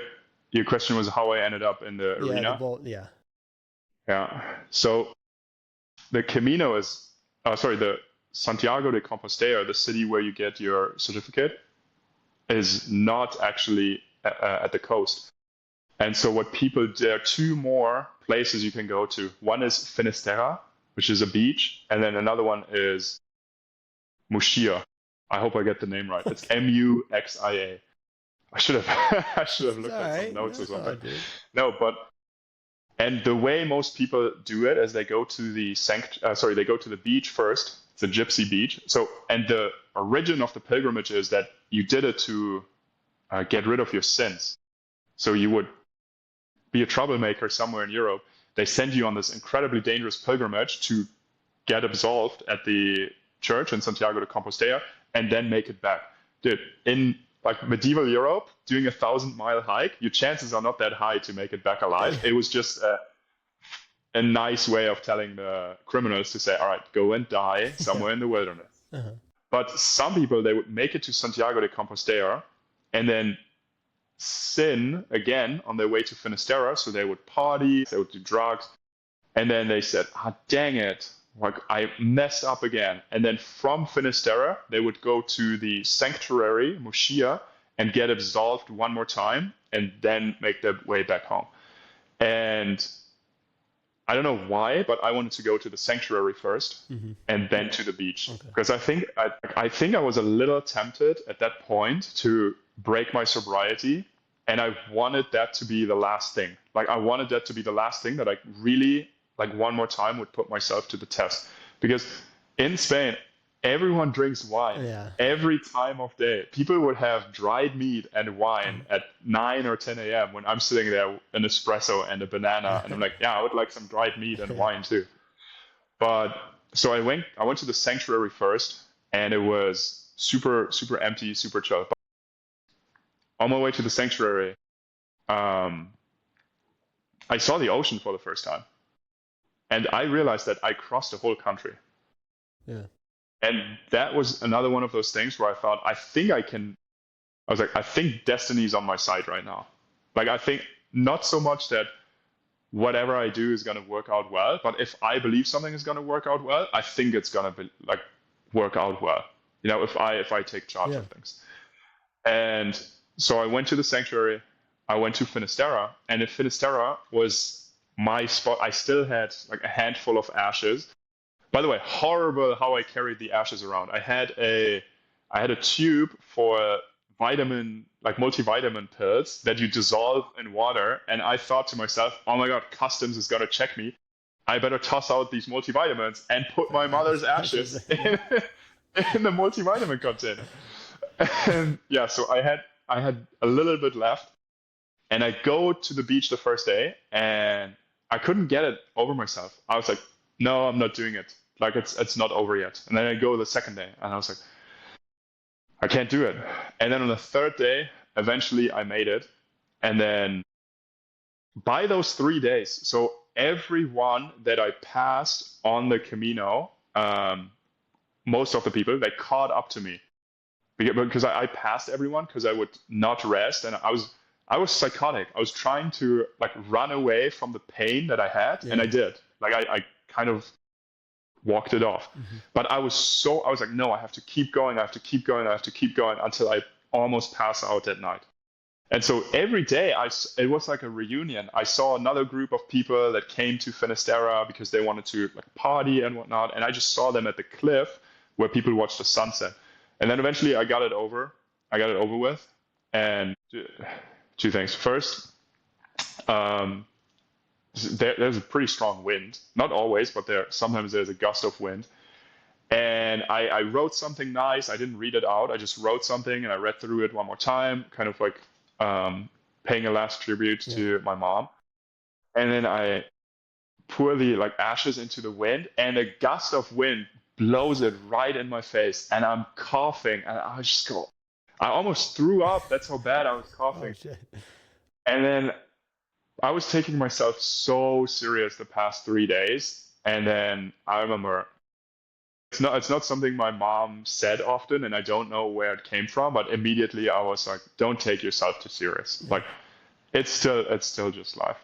question was how I ended up in the arena? Yeah. So the Camino is, the Santiago de Compostela, the city where you get your certificate, is not actually at the coast. And so there are two more places you can go to. One is Finisterre, which is a beach, and then another one is Muxia. I hope I get the name right. It's Muxia. I should have looked at some notes or something. And the way most people do it is they go to the beach first. It's a gypsy beach. So, and the origin of the pilgrimage is that you did it to get rid of your sins. So you would be a troublemaker somewhere in Europe. They send you on this incredibly dangerous pilgrimage to get absolved at the church in Santiago de Compostela, and then make it back. Dude, in like medieval Europe, doing a 1,000-mile hike, your chances are not that high to make it back alive. It was just a nice way of telling the criminals to say, all right, go and die somewhere in the wilderness. But some people, they would make it to Santiago de Compostela and then sin again on their way to Finisterre. So they would party, they would do drugs. And then they said, dang it. Like I messed up again. And then from Finisterre, they would go to the sanctuary, Muxia, and get absolved one more time, and then make their way back home. And I don't know why, but I wanted to go to the sanctuary first, and then to the beach. Because I think I was a little tempted at that point to break my sobriety, and I wanted that to be the last thing. Like I wanted that to be the last thing that I really, like one more time, would put myself to the test. Because in Spain, everyone drinks wine every time of day. People would have dried meat and wine at 9 or 10 a.m. when I'm sitting there, an espresso and a banana, and I'm like, I would like some dried meat and wine too. But so I went to the sanctuary first, and it was super, super empty, super chill. But on my way to the sanctuary, um, I saw the ocean for the first time, and I realized that I crossed the whole country. Yeah. And that was another one of those things where I thought, I think I can. I was like, I think destiny's on my side right now. Like, I think not so much that whatever I do is going to work out well, but if I believe something is going to work out well, I think it's going to be like work out well. You know, if I take charge of things. And so I went to the sanctuary. I went to Finisterre, and in Finisterre was my spot. I still had like a handful of ashes. By the way, horrible how I carried the ashes around. I had a tube for multivitamin pills that you dissolve in water, and I thought to myself, oh my god, customs is gonna check me. I better toss out these multivitamins and put my mother's ashes in the multivitamin container. And yeah, so I had a little bit left, and I go to the beach the first day, and I couldn't get it over myself. I was like, no, I'm not doing it. Like it's not over yet. And then I go the second day, and I was like, I can't do it. And then on the third day, eventually I made it. And then by those 3 days, so everyone that I passed on the Camino, most of the people, they caught up to me because I passed everyone because I would not rest, and I was psychotic. I was trying to like run away from the pain that I had, and I did. Like I kind of walked it off. But I was like, no, I have to keep going. I have to keep going. I have to keep going until I almost pass out at night. And so every day it was like a reunion. I saw another group of people that came to Finisterre because they wanted to like party and whatnot. And I just saw them at the cliff where people watched the sunset. And then eventually I got it over with. And two things. First, there's a pretty strong wind. Not always, but sometimes there's a gust of wind. And I wrote something nice. I didn't read it out. I just wrote something, and I read through it one more time, kind of like paying a last tribute to my mom. And then I pour the like ashes into the wind, and a gust of wind blows it right in my face, and I'm coughing, and I almost threw up. That's how bad I was coughing. Oh, shit. And then I was taking myself so serious the past 3 days, and then I remember it's not something my mom said often, and I don't know where it came from, but immediately I was like, "Don't take yourself too serious. Like, it's still just life."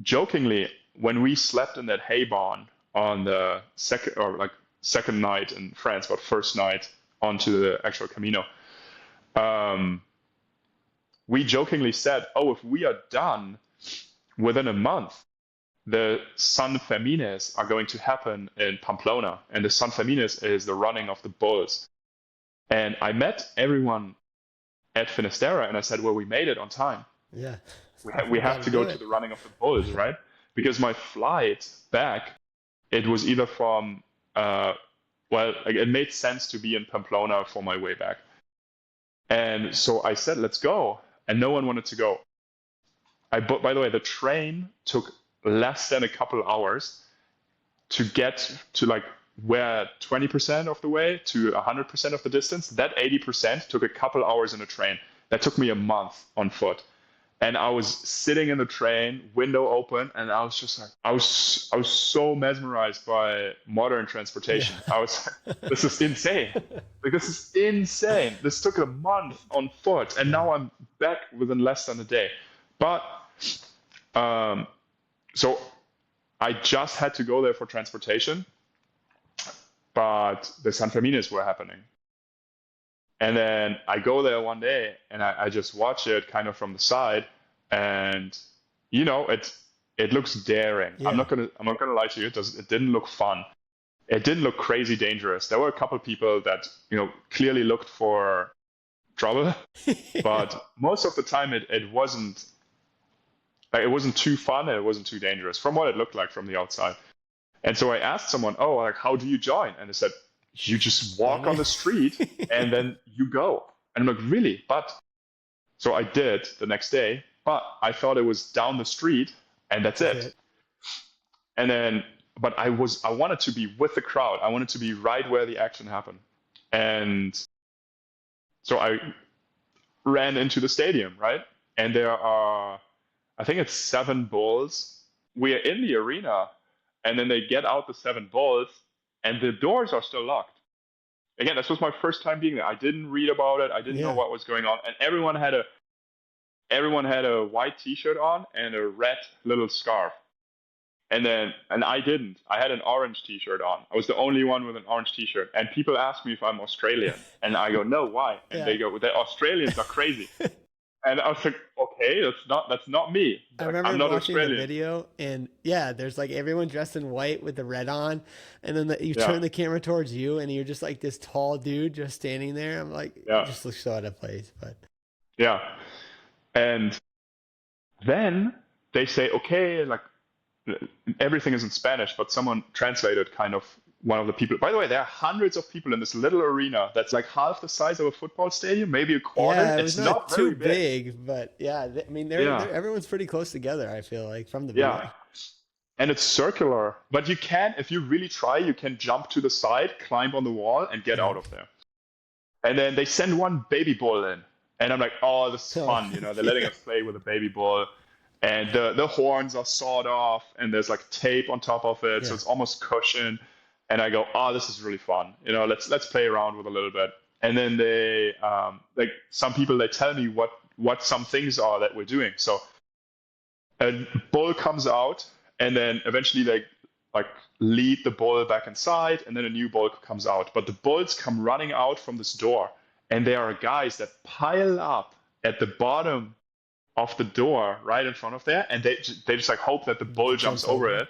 Jokingly, when we slept in that hay barn on the second night in France, but first night onto the actual Camino, we jokingly said, "Oh, if we are done within a month, the San Fermines are going to happen in Pamplona." And the San Fermines is the running of the bulls. And I met everyone at Finisterre, and I said, well, we made it on time. Yeah. We have to go to the running of the bulls, right? Because my flight back, it was either from, it made sense to be in Pamplona for my way back. And so I said, let's go. And no one wanted to go. By the way, the train took less than a couple hours to get to like where 20% of the way to 100% of the distance. That 80% took a couple hours in a train. That took me a month on foot. And I was sitting in the train, window open, and I was just like, I was so mesmerized by modern transportation. Yeah. I was like, this is insane. Like, this is insane. This took a month on foot, and now I'm back within less than a day. But so I just had to go there for transportation, but the San Fermines were happening. And then I go there one day, and I just watch it kind of from the side, and it looks daring. Yeah. I'm not gonna lie to you. It didn't look fun. It didn't look crazy dangerous. There were a couple people that clearly looked for trouble, but most of the time it wasn't. Like, it wasn't too fun, and it wasn't too dangerous from what it looked like from the outside. And so I asked someone, "Oh, like, how do you join?" And they said, "You just walk on the street and then you go." And I'm like, "Really?" But so I did the next day, but I thought it was down the street and that's it. And then, but I wanted to be with the crowd. I wanted to be right where the action happened. And so I ran into the stadium, right? And there are, I think it's 7 bulls. We're in the arena, and then they get out the 7 bulls, and the doors are still locked. Again, this was my first time being there. I didn't read about it. I didn't know Yeah. what was going on, and everyone had a white T-shirt on and a red little scarf. And I didn't. I had an orange T-shirt on. I was the only one with an orange T-shirt. And people ask me if I'm Australian, and I go, no, why? And Yeah. they go, the Australians are crazy. And I was like, okay, that's not me. I Like, remember I'm not watching the Australian. video, and yeah, there's like everyone dressed in white with the red on, and then you Yeah, turn the camera towards you, and you're just like this tall dude just standing there. I'm like, it yeah, just looks so out of place, but yeah. And then they say, okay, like everything is in Spanish, but someone translated kind of one of the people. By the way, there are hundreds of people in this little arena that's like half the size of a football stadium, maybe a quarter. yeah, it was It's not not too very big. big, but yeah, I mean, Yeah, everyone's pretty close together. I feel like from the yeah. video. And it's circular, but you can, if you really try, you can jump to the side, climb on the wall, and get Yeah. out of there. And then they send one baby bull in, and I'm like, oh, this is So fun. They're letting yeah, us play with a baby bull, and the horns are sawed off, and there's like tape on top of it, so yeah, it's almost cushioned. And I go, oh, this is really fun. Let's play around with a little bit. And then they like some people they tell me what some things are that we're doing. So a bull comes out, and then eventually they like lead the bull back inside, and then a new bull comes out. But the bulls come running out from this door, and there are guys that pile up at the bottom of the door right in front of there, and they just like hope that the bull jumps jumps over over. it.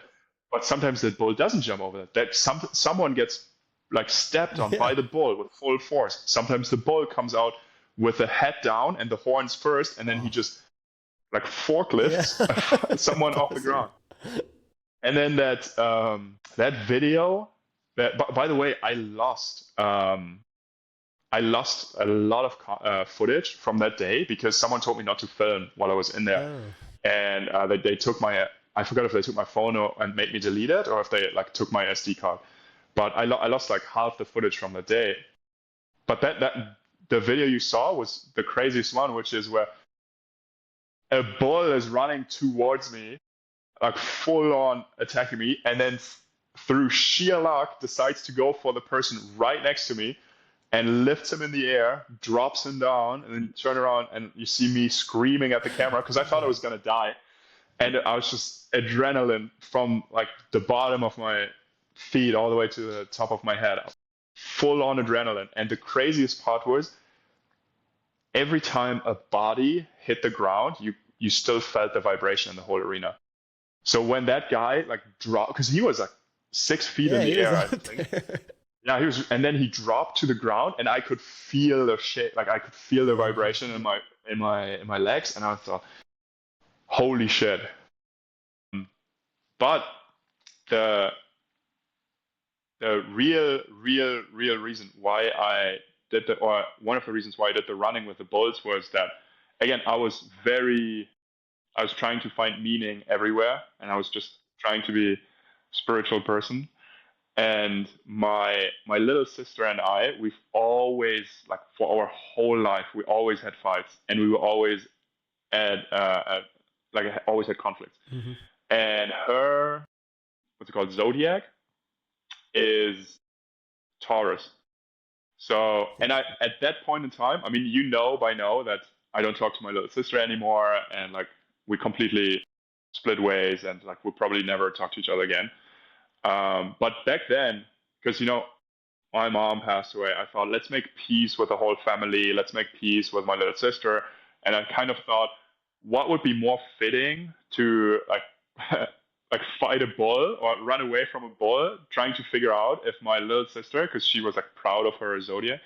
But sometimes the bull doesn't jump over it. That someone gets like stepped on Yeah. by the bull with full force. Sometimes the bull comes out with the head down and the horns first, and then he Oh, just like yeah. forklifts someone off the Awesome. ground. And then that video. By the way, I lost a lot of footage from that day because someone told me not to film while I was in there, Oh, and they took my. I forgot if they took my phone and made me delete it, or if they like took my SD card. But I lost like half the footage from the day. But that the video you saw was the craziest one, which is where a bull is running towards me, like full on attacking me, and then through sheer luck decides to go for the person right next to me and lifts him in the air, drops him down, and then you turn around and you see me screaming at the camera because I thought I yeah. was gonna die, and I was just adrenaline from like the bottom of my feet all the way to the top of my head, full on adrenaline. And the craziest part was every time a body hit the ground, you still felt the vibration in the whole arena. So when that guy like dropped, because he was like 6 feet in Yeah, the he was air, I up think. there. Yeah, he was, and then he dropped to the ground, and I could feel the shit, like I could feel the Oh, vibration in my legs, and I thought, holy shit. But the the real reason why I did or one of the reasons why I did the running with the bulls was that again I was trying to find meaning everywhere, and I was just trying to be a spiritual person. And my little sister and I, we've always like for our whole life, we always had fights, and we were always at like always had conflicts. hmm And her what's it called zodiac is Taurus. So, and I at that point in time, I mean, by now that I don't talk to my little sister anymore, and like we completely split ways, and like we'll probably never talk to each other again. But back then, because my mom passed away, I thought let's make peace with the whole family. Let's make peace with my little sister, and I kind of thought, what would be more fitting to like like fight a bull or run away from a bull, trying to figure out if my little sister, because she was like proud of her zodiac,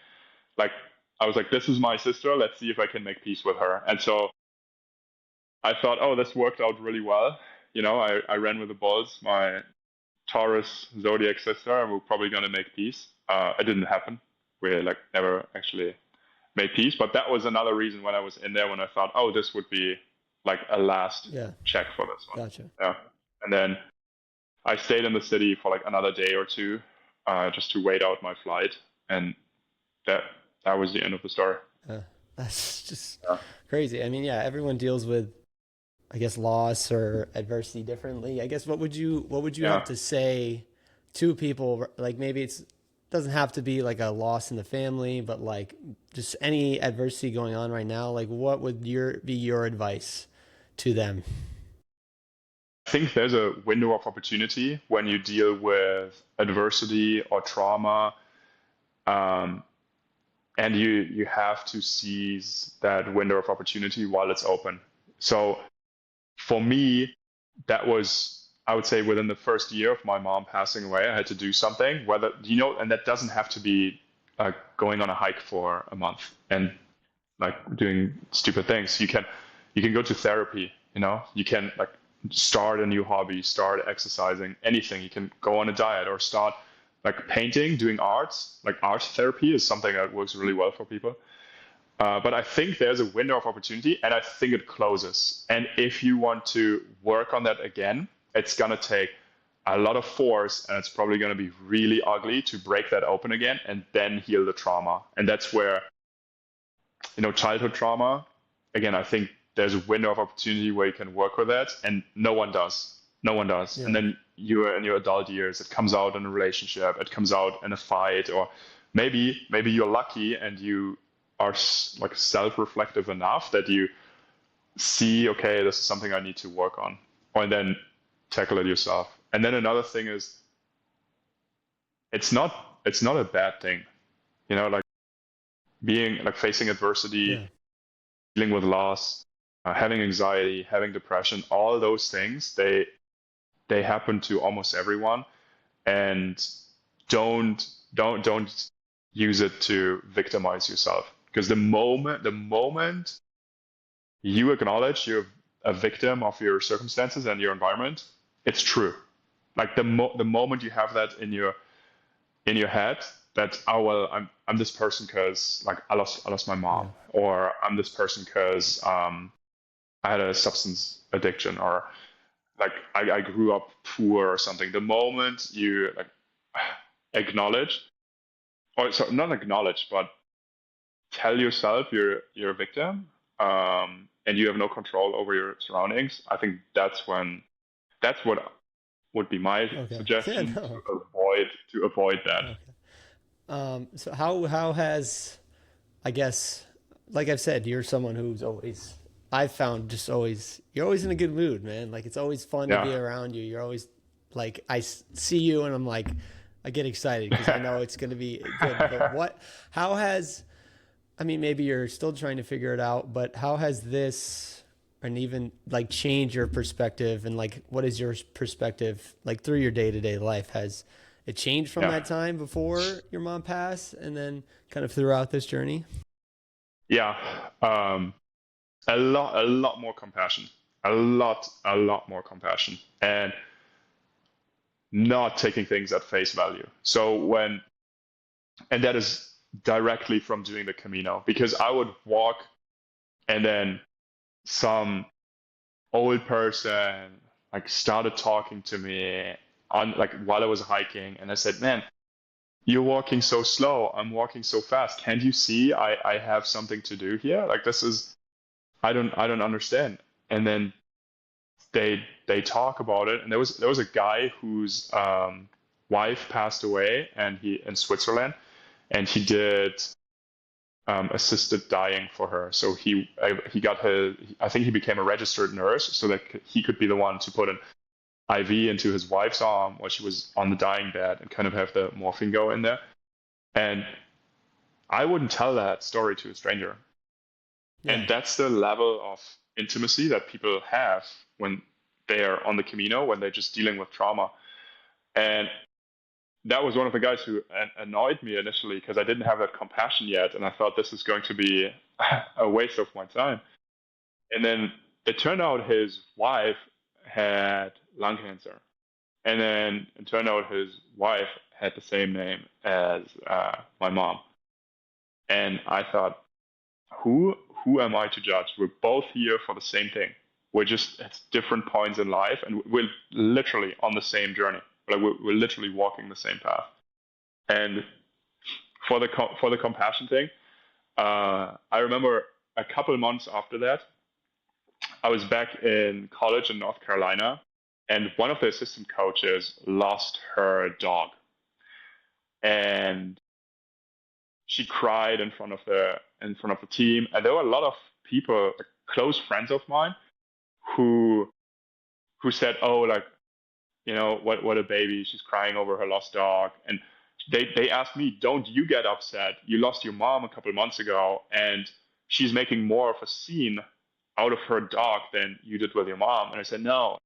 like I was like, this is my sister. Let's see if I can make peace with her. And so I thought, oh, this worked out really well. I ran with the bulls. My Taurus zodiac sister, and we're probably gonna make peace. It didn't happen. We like never actually made peace. But that was another reason when I was in there when I thought, oh, this would be like a last Yeah, check for this one. gotcha. Yeah. And then I stayed in the city for like another day or two, just to wait out my flight. And that that was the end of the story. Uh, that's just Yeah. crazy. I mean, yeah, everyone deals with, I guess, loss or adversity differently. I guess what would you have Yeah. to say to people, like maybe it's doesn't have to be like a loss in the family, but like just any adversity going on right now, like what would your advice to them? I think there's a window of opportunity when you deal with adversity or trauma, um, and you have to seize that window of opportunity while it's open. So for me, that was, I would say, within the first year of my mom passing away, I had to do something. Whether and that doesn't have to be going on a hike for a month and like doing stupid things. You can go to therapy. You can like start a new hobby, start exercising, anything. You can go on a diet or start like painting, doing arts. Like art therapy is something that works really well for people. But I think there's a window of opportunity, and I think it closes. And if you want to work on that again, it's gonna take a lot of force, and it's probably gonna be really ugly to break that open again and then heal the trauma. And that's where, childhood trauma, again, I think there's a window of opportunity where you can work with that, and no one does. No one does. And Yeah. then you are in your adult years, it comes out in a relationship, it comes out in a fight, or maybe you're lucky and you are like self-reflective enough that you see, okay, this is something I need to work on, or then tackle it yourself. And then another thing is, it's not a bad thing, like being like facing adversity, Yeah. dealing with loss, having anxiety, having depression, all those things, they happen to almost everyone, and don't don't use it to victimize yourself, because the moment you acknowledge you're a victim of your circumstances and your environment, it's true. Like the moment you have that in your head, that, oh well, I'm this person because like I lost my Yeah. mom, or I'm this person because I had a substance addiction, or like I grew up poor or something. The moment you like acknowledge, or so not acknowledge, but tell yourself you're a victim, and you have no control over your surroundings, I think that's what would be my Okay. Yeah, suggestion no. to avoid that. Okay. So how has, I guess, like I've said, you're someone who's always, I've found just always, you're always in a good mood, man. Like it's always fun to be Yeah. around you. You're always like, see you and I'm like, I get excited because I know it's going to be good. But how has, I mean, maybe you're still trying to figure it out, but how has this and even like change your perspective and like what is your perspective like through your day-to-day life? Has it changed from Yeah. that time before your mom passed and then kind of throughout this journey? Yeah. A lot more compassion. A lot more compassion, and not taking things at face value. And that is directly from doing the Camino, because I would walk, and then some old person like started talking to me on like while I was hiking, and I said, "Man, you're walking so slow. I'm walking so fast. Can't you see I have something to do here? Like this is I don't understand." And then they talk about it, and there was a guy whose wife passed away, and he in Switzerland, and he did assisted dying for her. So he got her. I think he became a registered nurse so that he could be the one to put an IV into his wife's arm while she was on the dying bed, and kind of have the morphine go in there. And I wouldn't tell that story to a stranger. Yeah. And that's the level of intimacy that people have when they are on the Camino, when they're just dealing with trauma. And that was one of the guys who annoyed me initially, because I didn't have that compassion yet, and I thought this is going to be a waste of my time. And then it turned out his wife had lung cancer, and then it turned out his wife had the same name as my mom. And I thought, who am I to judge? We're both here for the same thing. We're just at different points in life, and we're literally on the same journey. Like we're literally walking the same path. And for the compassion thing. I remember a couple months after that, I was back in college in North Carolina, and one of the assistant coaches lost her dog, and she cried in front of the team, and there were a lot of people, like, close friends of mine, who said, "Oh, like, what a baby, she's crying over her lost dog," and they asked me, "Don't you get upset? You lost your mom a couple months ago, and she's making more of a scene out of her dog than you did with your mom." And I said, "No,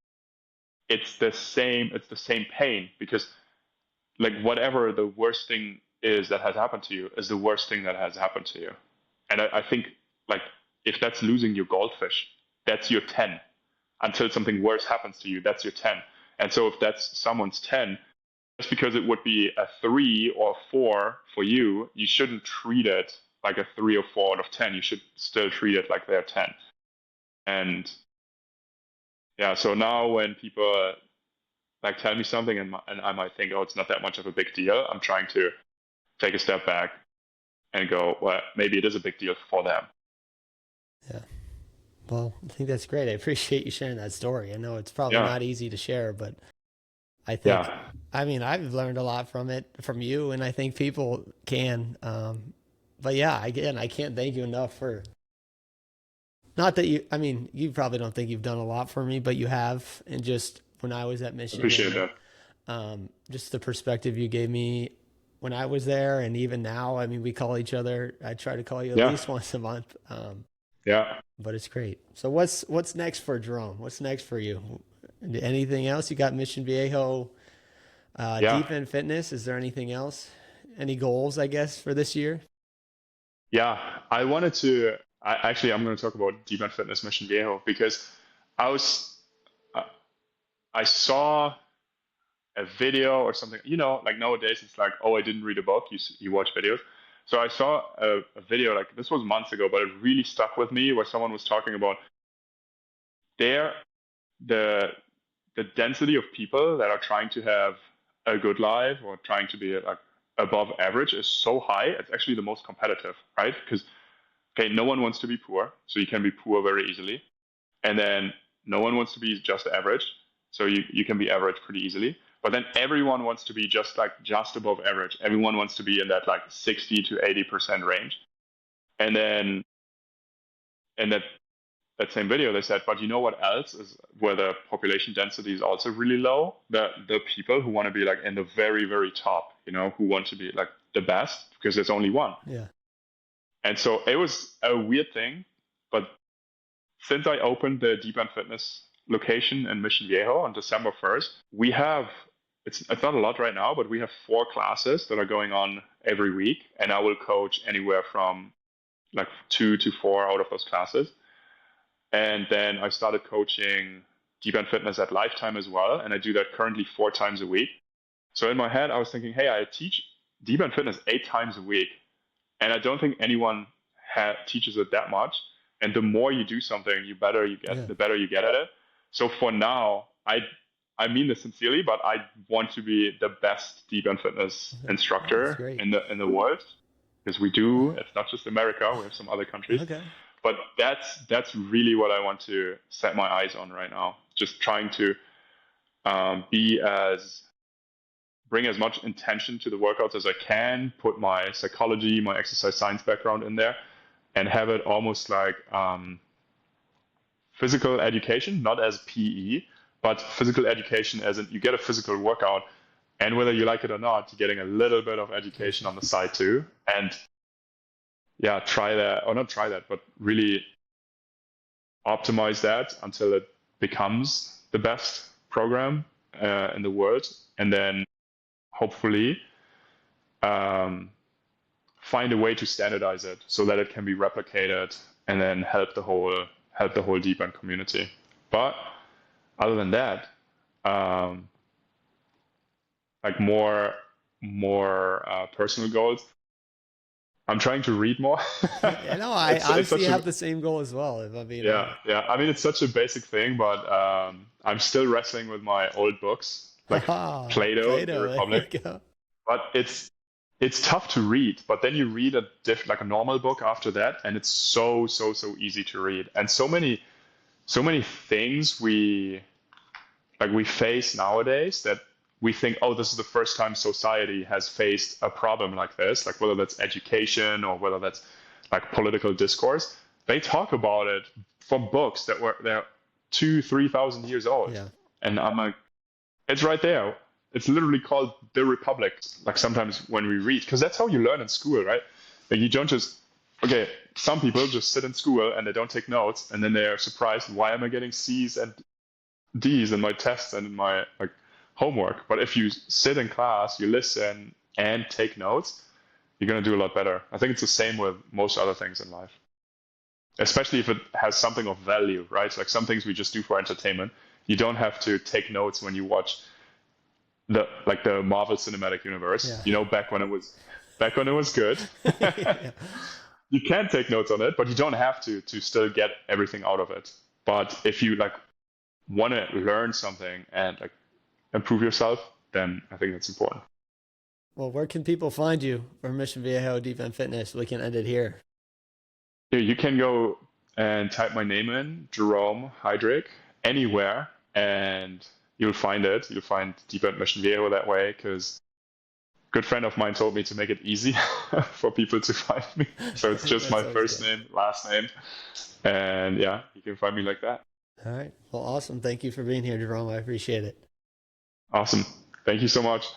it's the same pain, because like whatever the worst thing is that has happened to you is the worst thing that has happened to you." And I think, like, if that's losing your goldfish, that's your 10. Until something worse happens to you, that's your 10. And so if that's someone's 10, just because it would be a 3 or 4 for you, you shouldn't treat it like a 3 or 4 out of 10. You should still treat it like they're 10. And yeah, so now when people like tell me something, and I might think, oh, it's not that much of a big deal, I'm trying to take a step back and go, well, maybe it is a big deal for them. Yeah. Well, I think that's great. I appreciate you sharing that story. I know it's probably not easy to share, but I think, I mean, I've learned a lot from it, from you, and I think people can. But yeah, again, I can't thank you enough for, not that you, I mean, you probably don't think you've done a lot for me, but you have. And just when I was at Michigan, Appreciate that. Just the perspective you gave me when I was there, and even now, I mean, we call each other. I try to call you at least once a month. But it's great. So what's next for Jerome? What's next for you? Anything else? You got Mission Viejo, Deep End Fitness. Is there anything else? Any goals, I guess, for this year? Yeah, I'm going to talk about Deep End Fitness Mission Viejo, because I saw a video or something, like nowadays it's like, oh, I didn't read a book, you watch videos. So I saw a video, like, this was months ago, but it really stuck with me, where someone was talking about the density of people that are trying to have a good life or trying to be like above average is so high. It's actually the most competitive, right? Because, okay, no one wants to be poor, so you can be poor very easily. And then no one wants to be just average, so you can be average pretty easily. But then everyone wants to be just above average. Everyone wants to be in that like 60 to 80% range. And then in that same video, they said, but you know what else is where the population density is also really low? The people who want to be like in the very, very top, who want to be like the best, because there's only one. Yeah. And so it was a weird thing, but since I opened the Deep End Fitness location in Mission Viejo on December 1st, we have, it's not a lot right now, but we have 4 classes that are going on every week, and I will coach anywhere from like 2 to 4 out of those classes. And then I started coaching Deep End Fitness at Lifetime as well, and I do that currently 4 times a week. So in my head, I was thinking, hey, I teach Deep End Fitness 8 times a week, and I don't think anyone teaches it that much. And the more you do something, the better you get at it. So for now, I mean this sincerely, but I want to be the best Deep End Fitness instructor in the world, because we do. It's not just America; we have some other countries. Okay. But that's really what I want to set my eyes on right now. Just trying to bring as much intention to the workouts as I can. Put my psychology, my exercise science background in there, and have it almost like physical education, not as PE, but physical education as in you get a physical workout, and whether you like it or not, you're getting a little bit of education on the side too. And yeah, but really optimize that until it becomes the best program in the world, and then hopefully find a way to standardize it so that it can be replicated and then help the whole Deep End community. But other than that, like more personal goals, I'm trying to read more. I know. I honestly have the same goal as well. I mean, it's such a basic thing, but I'm still wrestling with my old books, like Plato, The Republic. But it's tough to read, but then you read like a normal book after that, and it's so easy to read. And so many things we face nowadays that we think, oh, this is the first time society has faced a problem like this, like whether that's education or whether that's like political discourse. They talk about it from books that were they're 2,000 to 3,000 years old. Yeah. And I'm like, it's right there. It's literally called The Republic. Like sometimes when we read, because that's how you learn in school, right? Like you don't just, okay, some people just sit in school and they don't take notes, and then they're surprised, why am I getting C's and D's in my tests and in my like homework? But if you sit in class, you listen and take notes, you're gonna do a lot better. I think it's the same with most other things in life, especially if it has something of value, right? Like some things we just do for entertainment. You don't have to take notes when you watch the Marvel Cinematic Universe. Yeah. You know, back when it was good. Yeah. You can take notes on it, but you don't have to still get everything out of it. But if you like want to learn something and like improve yourself, then I think that's important. Well, where can people find you for Mission Viejo Deep End Fitness? We can end it here. You can go and type my name in, Jerome Heidrich, anywhere, and you'll find it. You'll find Deep End Mission Viejo that way, because a good friend of mine told me to make it easy for people to find me. So it's just my first name, last name, and yeah, you can find me like that. All right. Well, awesome. Thank you for being here, Jerome. I appreciate it. Awesome. Thank you so much.